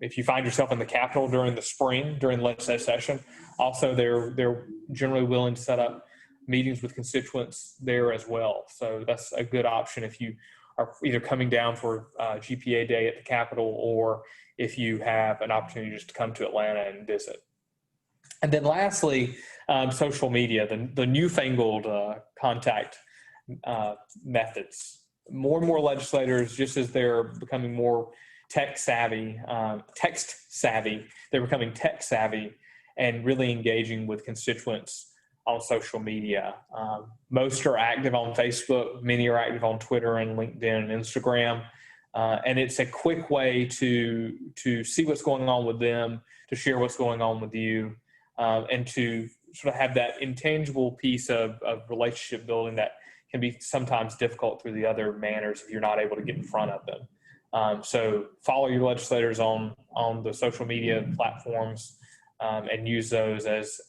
If you find yourself in the Capitol during the spring, during the legislative session, also they're generally willing to set up meetings with constituents there as well. So that's a good option if you are either coming down for GPA Day at the Capitol, or if you have an opportunity just to come to Atlanta and visit. And then lastly, social media, the newfangled contact methods. More and more legislators, just as they're becoming more text savvy, they're becoming tech savvy and really engaging with constituents on social media. Most are active on Facebook, many are active on Twitter and LinkedIn and Instagram. And it's a quick way to see what's going on with them, to share what's going on with you, and to sort of have that intangible piece of relationship building that can be sometimes difficult through the other manners if you're not able to get in front of them. So follow your legislators on the social media platforms and use those as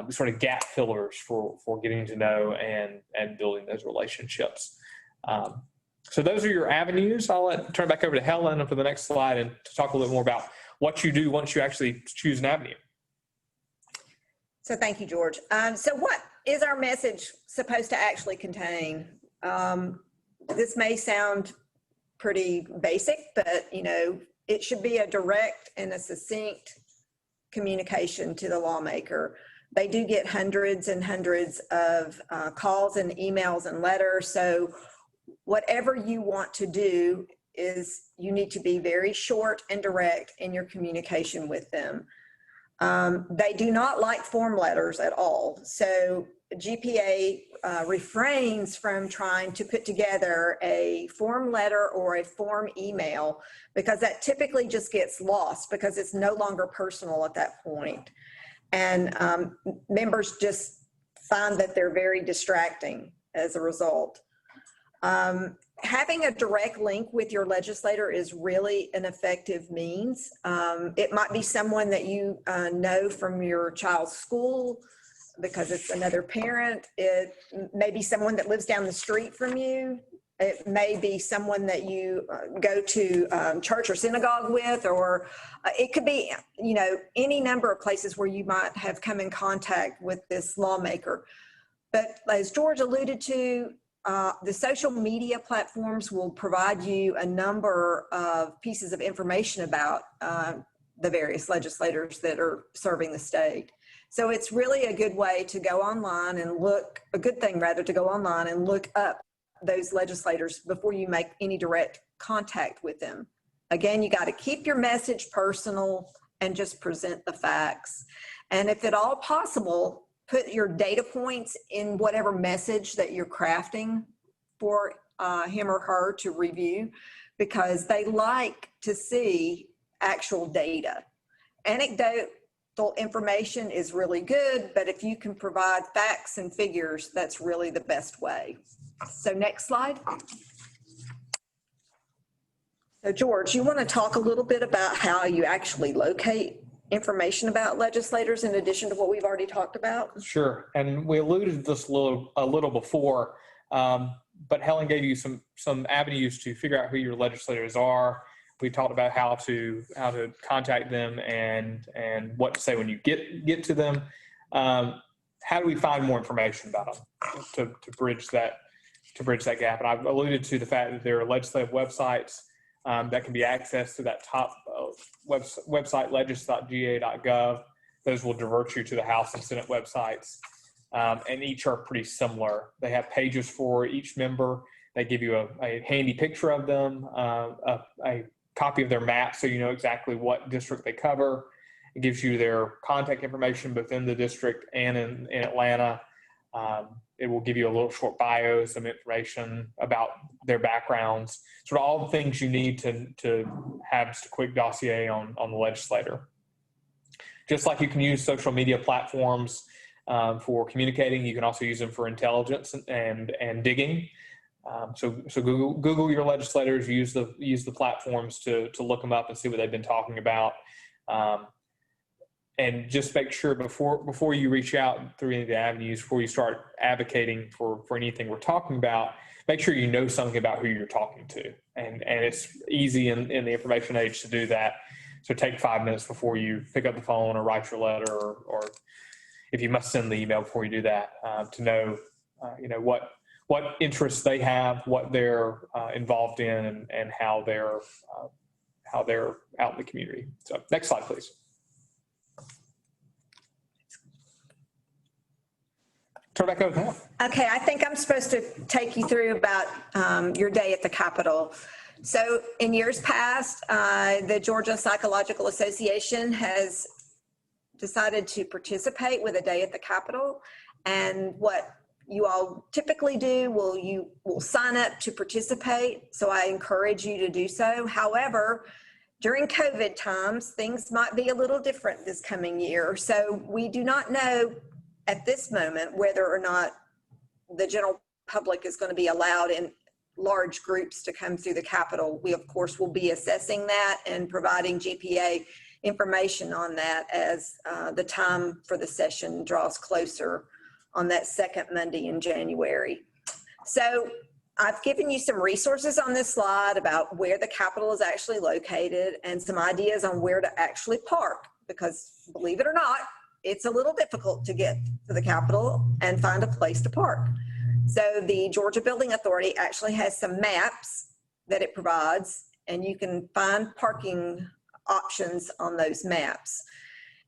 sort of gap fillers for getting to know and building those relationships. So those are your avenues. I'll turn it back over to Helen for the next slide and to talk a little bit more about what you do once you actually choose an avenue. So thank you, George. So what is our message supposed to actually contain? This may sound pretty basic, but it should be a direct and a succinct communication to the lawmaker. They do get hundreds and hundreds of calls and emails and letters. So whatever you want to do is you need to be very short and direct in your communication with them. They do not like form letters at all. So GPA refrains from trying to put together a form letter or a form email, because that typically just gets lost because it's no longer personal at that point. And members just find that they're very distracting as a result. Having a direct link with your legislator is really an effective means. It might be someone that you know from your child's school because it's another parent. It may be someone that lives down the street from you. It may be someone that you go to church or synagogue with, or it could be, you know, any number of places where you might have come in contact with this lawmaker. But as George alluded to, the social media platforms will provide you a number of pieces of information about the various legislators that are serving the state. So it's really a good way to go online and look, a good thing rather, to go online and look up those legislators before you make any direct contact with them. Again, you got to keep your message personal and just present the facts. And if at all possible, put your data points in whatever message that you're crafting for him or her to review, because they like to see actual data. Anecdotal information is really good, but if you can provide facts and figures, that's really the best way. So next slide. So George, you want to talk a little bit about how you actually locate information about legislators in addition to what we've already talked about? Sure, and we alluded to this a little before, but Helen gave you some avenues to figure out who your legislators are. We talked about how to contact them and what to say when you get to them. How do we find more information about them to bridge that gap? And I've alluded to the fact that there are legislative websites that can be accessed to that top website, legis.ga.gov. Those will divert you to the House and Senate websites, and each are pretty similar. They have pages for each member. They give you a handy picture of them, a copy of their map so you know exactly what district they cover. It gives you their contact information both in the district and in Atlanta. It will give you a little short bio, some information about their backgrounds, sort of all the things you need to have just a quick dossier on the legislator. Just like you can use social media platforms for communicating, you can also use them for intelligence and digging. So Google your legislators, use the platforms to look them up and see what they've been talking about. And just make sure before you reach out through any of the avenues, before you start advocating for anything we're talking about, make sure you know something about who you're talking to. And it's easy in the information age to do that. So take 5 minutes before you pick up the phone or write your letter, or if you must send the email before you do that, to know, what interests they have, what they're involved in, and how they're out in the community. So next slide, please. Turn back over to Helen. Okay, I think I'm supposed to take you through about your day at the Capitol. So in years past, the Georgia Psychological Association has decided to participate with a day at the Capitol. And what you all typically do, you will sign up to participate. So I encourage you to do so. However, during COVID times, things might be a little different this coming year. So we do not know at this moment whether or not the general public is going to be allowed in large groups to come through the Capitol. We, of course, will be assessing that and providing GPA information on that as the time for the session draws closer on that second Monday in January. So I've given you some resources on this slide about where the Capitol is actually located and some ideas on where to actually park, because believe it or not, it's a little difficult to get to the Capitol and find a place to park. So the Georgia Building Authority actually has some maps that it provides, and you can find parking options on those maps.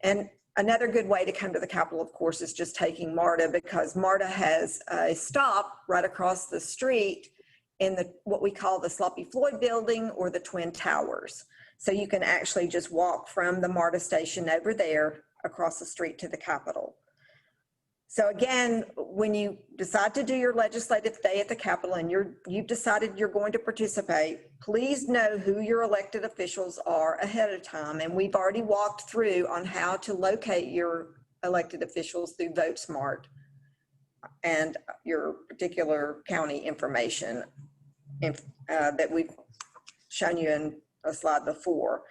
And another good way to come to the Capitol, of course, is just taking MARTA, because MARTA has a stop right across the street in what we call the Sloppy Floyd Building or the Twin Towers. So you can actually just walk from the MARTA station over there across the street to the Capitol. So again, when you decide to do your legislative day at the Capitol and you've decided you're going to participate, please know who your elected officials are ahead of time. And we've already walked through on how to locate your elected officials through VoteSmart and your particular county information that we've shown you in a slide before.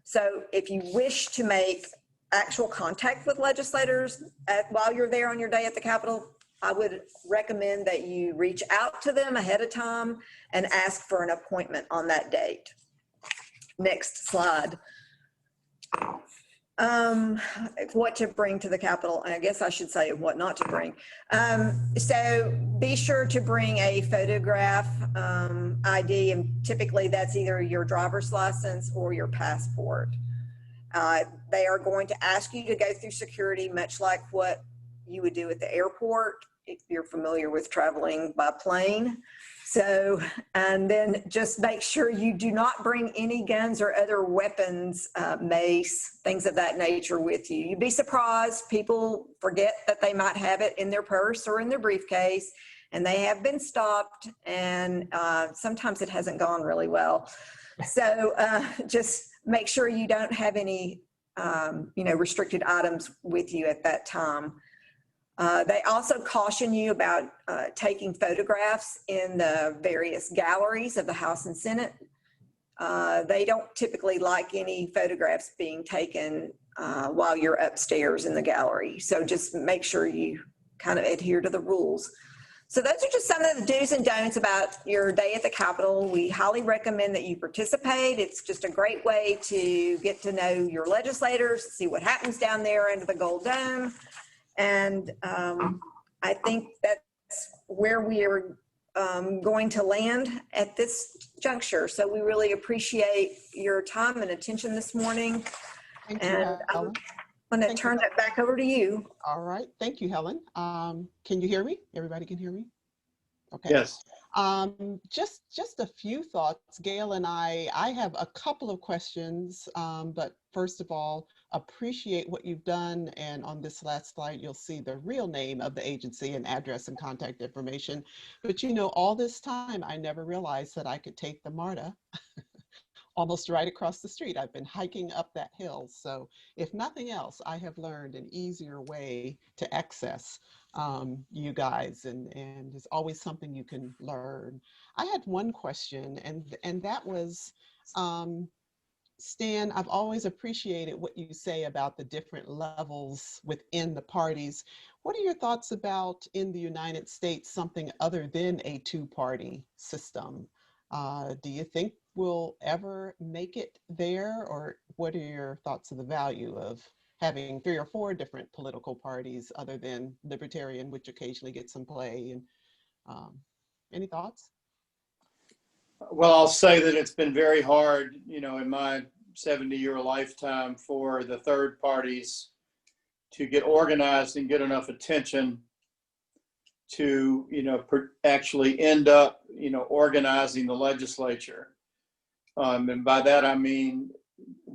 So if you wish to make actual contact with legislators while you're there on your day at the Capitol, I would recommend that you reach out to them ahead of time and ask for an appointment on that date. Next slide. What to bring to the Capitol, and I guess I should say what not to bring. So be sure to bring a photograph ID, and typically that's either your driver's license or your passport. They are going to ask you to go through security, much like what you would do at the airport if you're familiar with traveling by plane. So, and then just make sure you do not bring any guns or other weapons, mace, things of that nature with you. You'd be surprised, people forget that they might have it in their purse or in their briefcase, and they have been stopped, and sometimes it hasn't gone really well. So just make sure you don't have any, restricted items with you at that time. They also caution you about taking photographs in the various galleries of the House and Senate. They don't typically like any photographs being taken while you're upstairs in the gallery. So just make sure you kind of adhere to the rules. So those are just some of the do's and don'ts about your day at the Capitol. We highly recommend that you participate. It's just a great way to get to know your legislators, see what happens down there under the Gold Dome. And I think that's where we are going to land at this juncture. So we really appreciate your time and attention this morning. Thank you, And Helen. I'm going to turn that back over to you. All right. Thank you, Helen. Can you hear me? Everybody can hear me? Okay. Yes. Just a few thoughts. Gail and I have a couple of questions, but first of all, appreciate what you've done. And on this last slide, you'll see the real name of the agency and address and contact information. But all this time, I never realized that I could take the MARTA almost right across the street. I've been hiking up that hill. So if nothing else, I have learned an easier way to access you guys, and there's always something you can learn. I had one question, and that was, Stan, I've always appreciated what you say about the different levels within the parties. What are your thoughts about, in the United States, something other than a two-party system? Do you think we'll ever make it there, or what are your thoughts of the value of having 3 or 4 different political parties other than Libertarian, which occasionally gets some play? And any thoughts? Well, I'll say that it's been very hard, in my 70-year lifetime, for the third parties to get organized and get enough attention to, actually end up, organizing the legislature. And by that, I mean,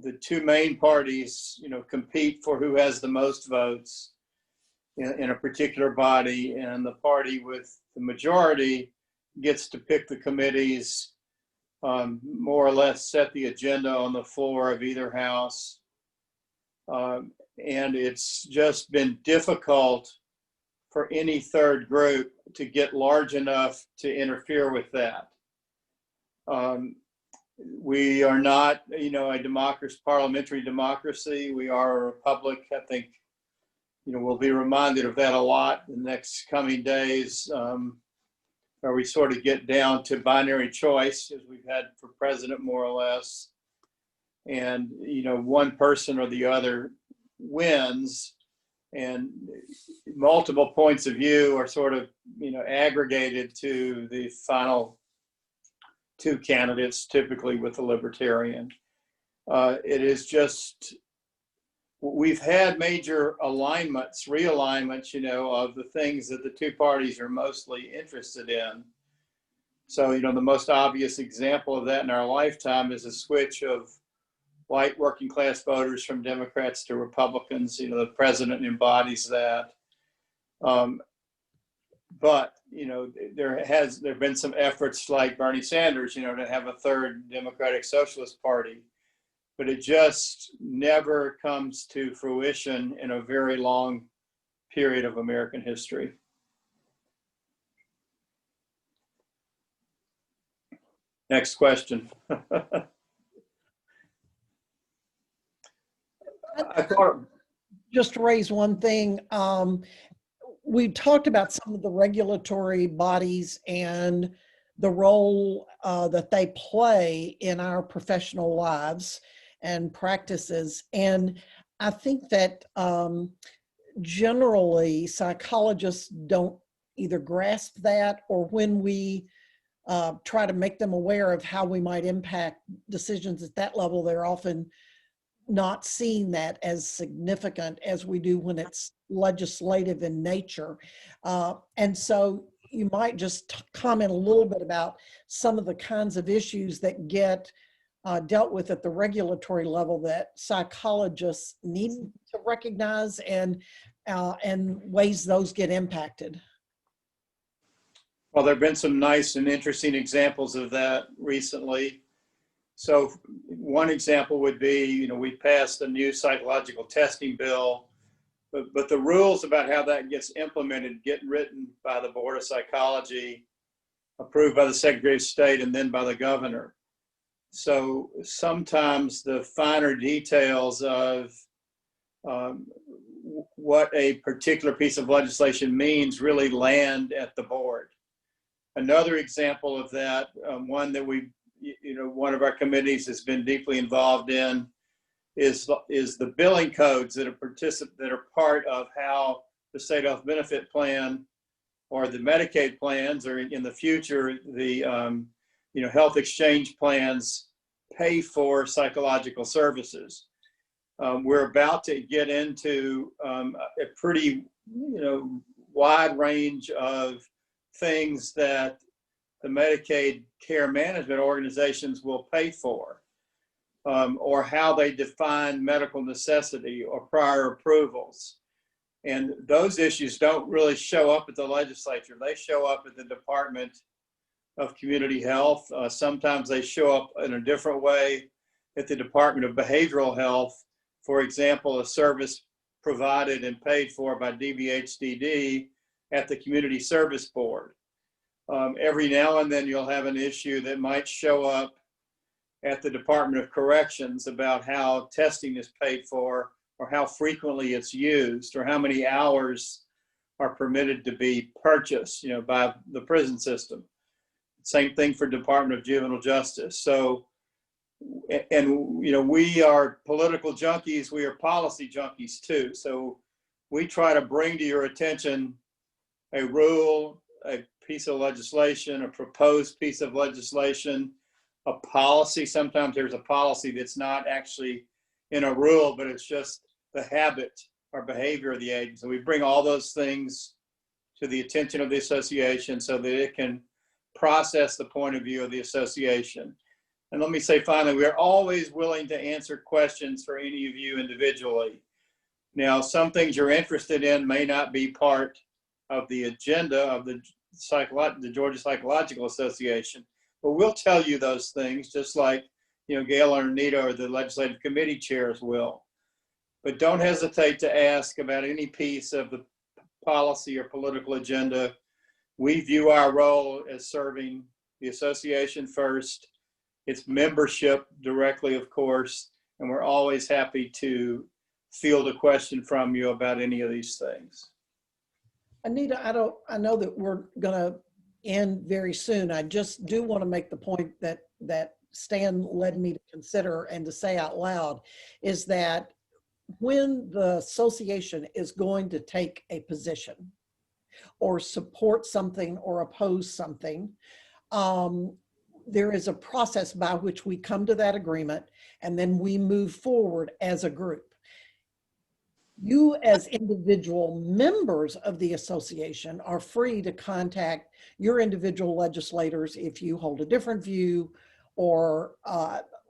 the two main parties, compete for who has the most votes in a particular body, and the party with the majority gets to pick the committees, more or less set the agenda on the floor of either house. And it's just been difficult for any third group to get large enough to interfere with that. We are not, a democracy, parliamentary democracy. We are a republic. I think, we'll be reminded of that a lot in the next coming days, where we sort of get down to binary choice, as we've had for president, more or less. And, one person or the other wins, and multiple points of view are sort of, aggregated to the final 2 candidates, typically with the Libertarian. It is just, we've had major alignments, realignments, of the things that the 2 parties are mostly interested in. So, the most obvious example of that in our lifetime is a switch of white working class voters from Democrats to Republicans. The president embodies that. But, there have been some efforts like Bernie Sanders, to have a third Democratic Socialist Party, but it just never comes to fruition in a very long period of American history. Next question. I thought, just to raise one thing. we talked about some of the regulatory bodies and the role that they play in our professional lives and practices. And I think that generally psychologists don't either grasp that, or when we try to make them aware of how we might impact decisions at that level, they're often not seeing that as significant as we do when it's legislative in nature. And so you might just comment a little bit about some of the kinds of issues that get dealt with at the regulatory level that psychologists need to recognize, and ways those get impacted. Well, there have been some nice and interesting examples of that recently. So one example would be, we passed a new psychological testing bill, but the rules about how that gets implemented get written by the Board of Psychology, approved by the Secretary of State, and then by the governor. So sometimes the finer details of what a particular piece of legislation means really land at the board. Another example of that, one that one of our committees has been deeply involved in, is the billing codes that are part of how the state health benefit plan or the Medicaid plans, or in the future the health exchange plans, pay for psychological services. We're about to get into a pretty wide range of things that the Medicaid care management organizations will pay for, or how they define medical necessity or prior approvals. And those issues don't really show up at the legislature. They show up at the Department of Community Health. Sometimes they show up in a different way at the Department of Behavioral Health. For example, a service provided and paid for by DBHDD at the Community Service Board. Every now and then you'll have an issue that might show up at the Department of Corrections about how testing is paid for, or how frequently it's used, or how many hours are permitted to be purchased, by the prison system. Same thing for Department of Juvenile Justice. So, and we are political junkies, we are policy junkies too. So we try to bring to your attention a rule, a piece of legislation, a proposed piece of legislation, a policy. Sometimes there's a policy that's not actually in a rule, but it's just the habit or behavior of the agency. So we bring all those things to the attention of the association so that it can process the point of view of the association. And let me say finally, we are always willing to answer questions for any of you individually. Now, some things you're interested in may not be part of the agenda of the Georgia Psychological Association, but we'll tell you those things, just like Gail or Anita or the legislative committee chairs will. But don't hesitate to ask about any piece of the policy or political agenda. We view our role as serving the association first, its membership directly, of course, and we're always happy to field a question from you about any of these things. Anita, I know that we're going to end very soon. I just do want to make the point that Stan led me to consider and to say out loud, is that when the association is going to take a position or support something or oppose something, there is a process by which we come to that agreement, and then we move forward as a group. You as individual members of the association are free to contact your individual legislators if you hold a different view or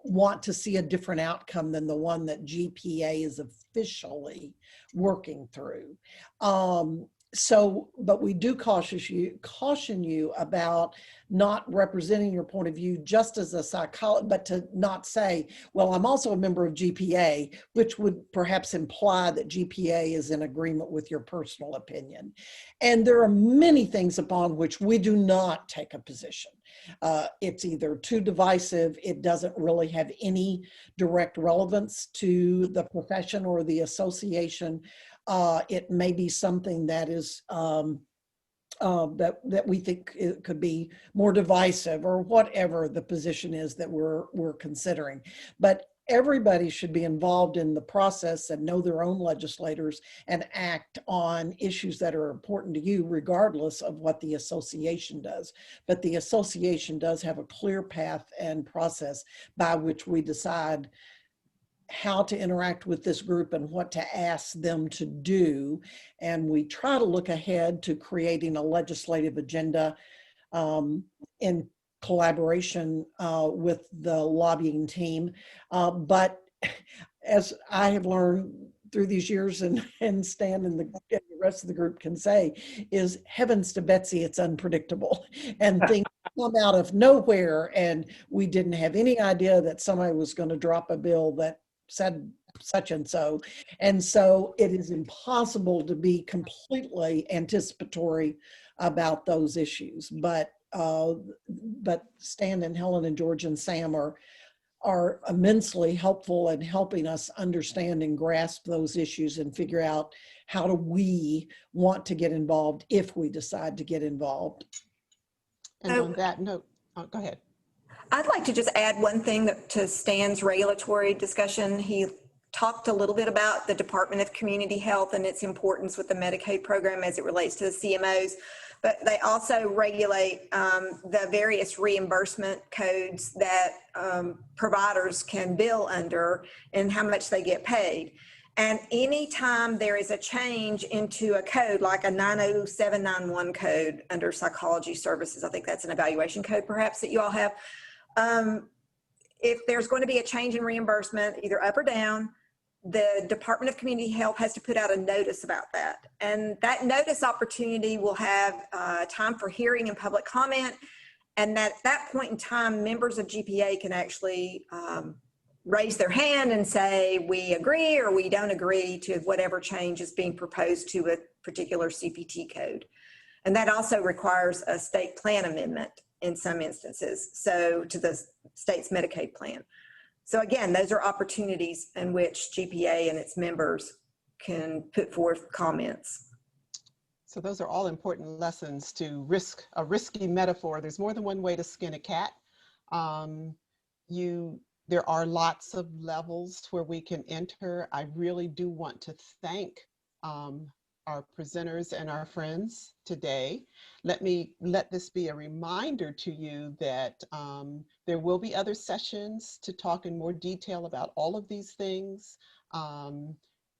want to see a different outcome than the one that GPA is officially working through. But we do caution you about not representing your point of view just as a psychologist, but to not say, well, I'm also a member of GPA, which would perhaps imply that GPA is in agreement with your personal opinion. And there are many things upon which we do not take a position. It's either too divisive, it doesn't really have any direct relevance to the profession or the association, it may be something that is that we think it could be more divisive, or whatever the position is that we're considering. But everybody should be involved in the process and know their own legislators and act on issues that are important to you, regardless of what the association does. But the association does have a clear path and process by which we decide how to interact with this group and what to ask them to do. And we try to look ahead to creating a legislative agenda in collaboration with the lobbying team. But as I have learned through these years, and Stan and the rest of the group can say, is heavens to Betsy, it's unpredictable. And things come out of nowhere, and we didn't have any idea that somebody was going to drop a bill that said such and so. And so it is impossible to be completely anticipatory about those issues. But Stan and Helen and George and Sam are immensely helpful in helping us understand and grasp those issues and figure out how do we want to get involved if we decide to get involved. And on that note, go ahead. I'd like to just add one thing to Stan's regulatory discussion. He talked a little bit about the Department of Community Health and its importance with the Medicaid program as it relates to the CMOs, but they also regulate the various reimbursement codes that providers can bill under and how much they get paid. And anytime there is a change into a code, like a 90791 code under psychology services, I think that's an evaluation code perhaps that you all have. If there's going to be a change in reimbursement, either up or down, the Department of Community Health has to put out a notice about that. And that notice opportunity will have time for hearing and public comment. And at that point in time, members of GPA can actually raise their hand and say, we agree or we don't agree to whatever change is being proposed to a particular CPT code. And that also requires a state plan amendment in some instances, so to the state's Medicaid plan. So again, those are opportunities in which GPA and its members can put forth comments. So those are all important lessons to a risky metaphor. There's more than one way to skin a cat. There are lots of levels where we can enter. I really do want to thank our presenters and our friends today. Let this be a reminder to you that there will be other sessions to talk in more detail about all of these things.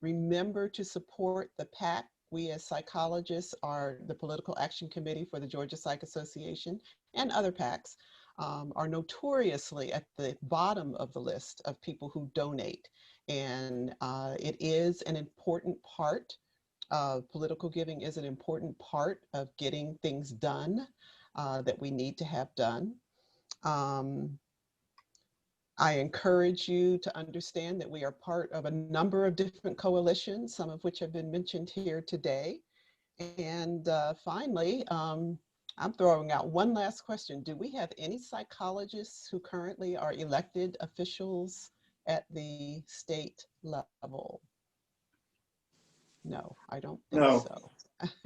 Remember to support the PAC. We as psychologists are the Political Action Committee for the Georgia Psych Association, and other PACs are notoriously at the bottom of the list of people who donate. And it is an important part political giving is an important part of getting things done that we need to have done. I encourage you to understand that we are part of a number of different coalitions, some of which have been mentioned here today. And finally, I'm throwing out one last question. Do we have any psychologists who currently are elected officials at the state level? No, I don't think so.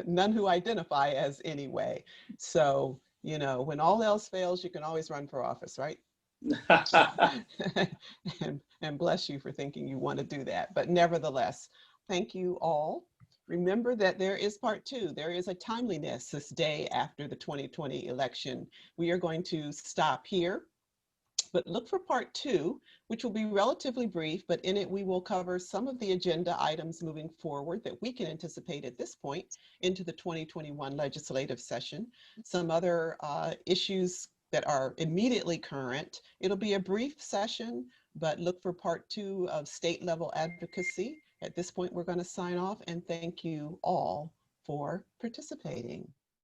None who identify as anyway. So, you know, when all else fails, you can always run for office, right? and bless you for thinking you want to do that. But nevertheless, thank you all. Remember that there is part two. There is a timeliness this day after the 2020 election. We are going to stop here, but look for part two, which will be relatively brief, but in it we will cover some of the agenda items moving forward that we can anticipate at this point into the 2021 legislative session. Some other issues that are immediately current. It'll be a brief session, but look for part two of state level advocacy. At this point, we're going to sign off and thank you all for participating.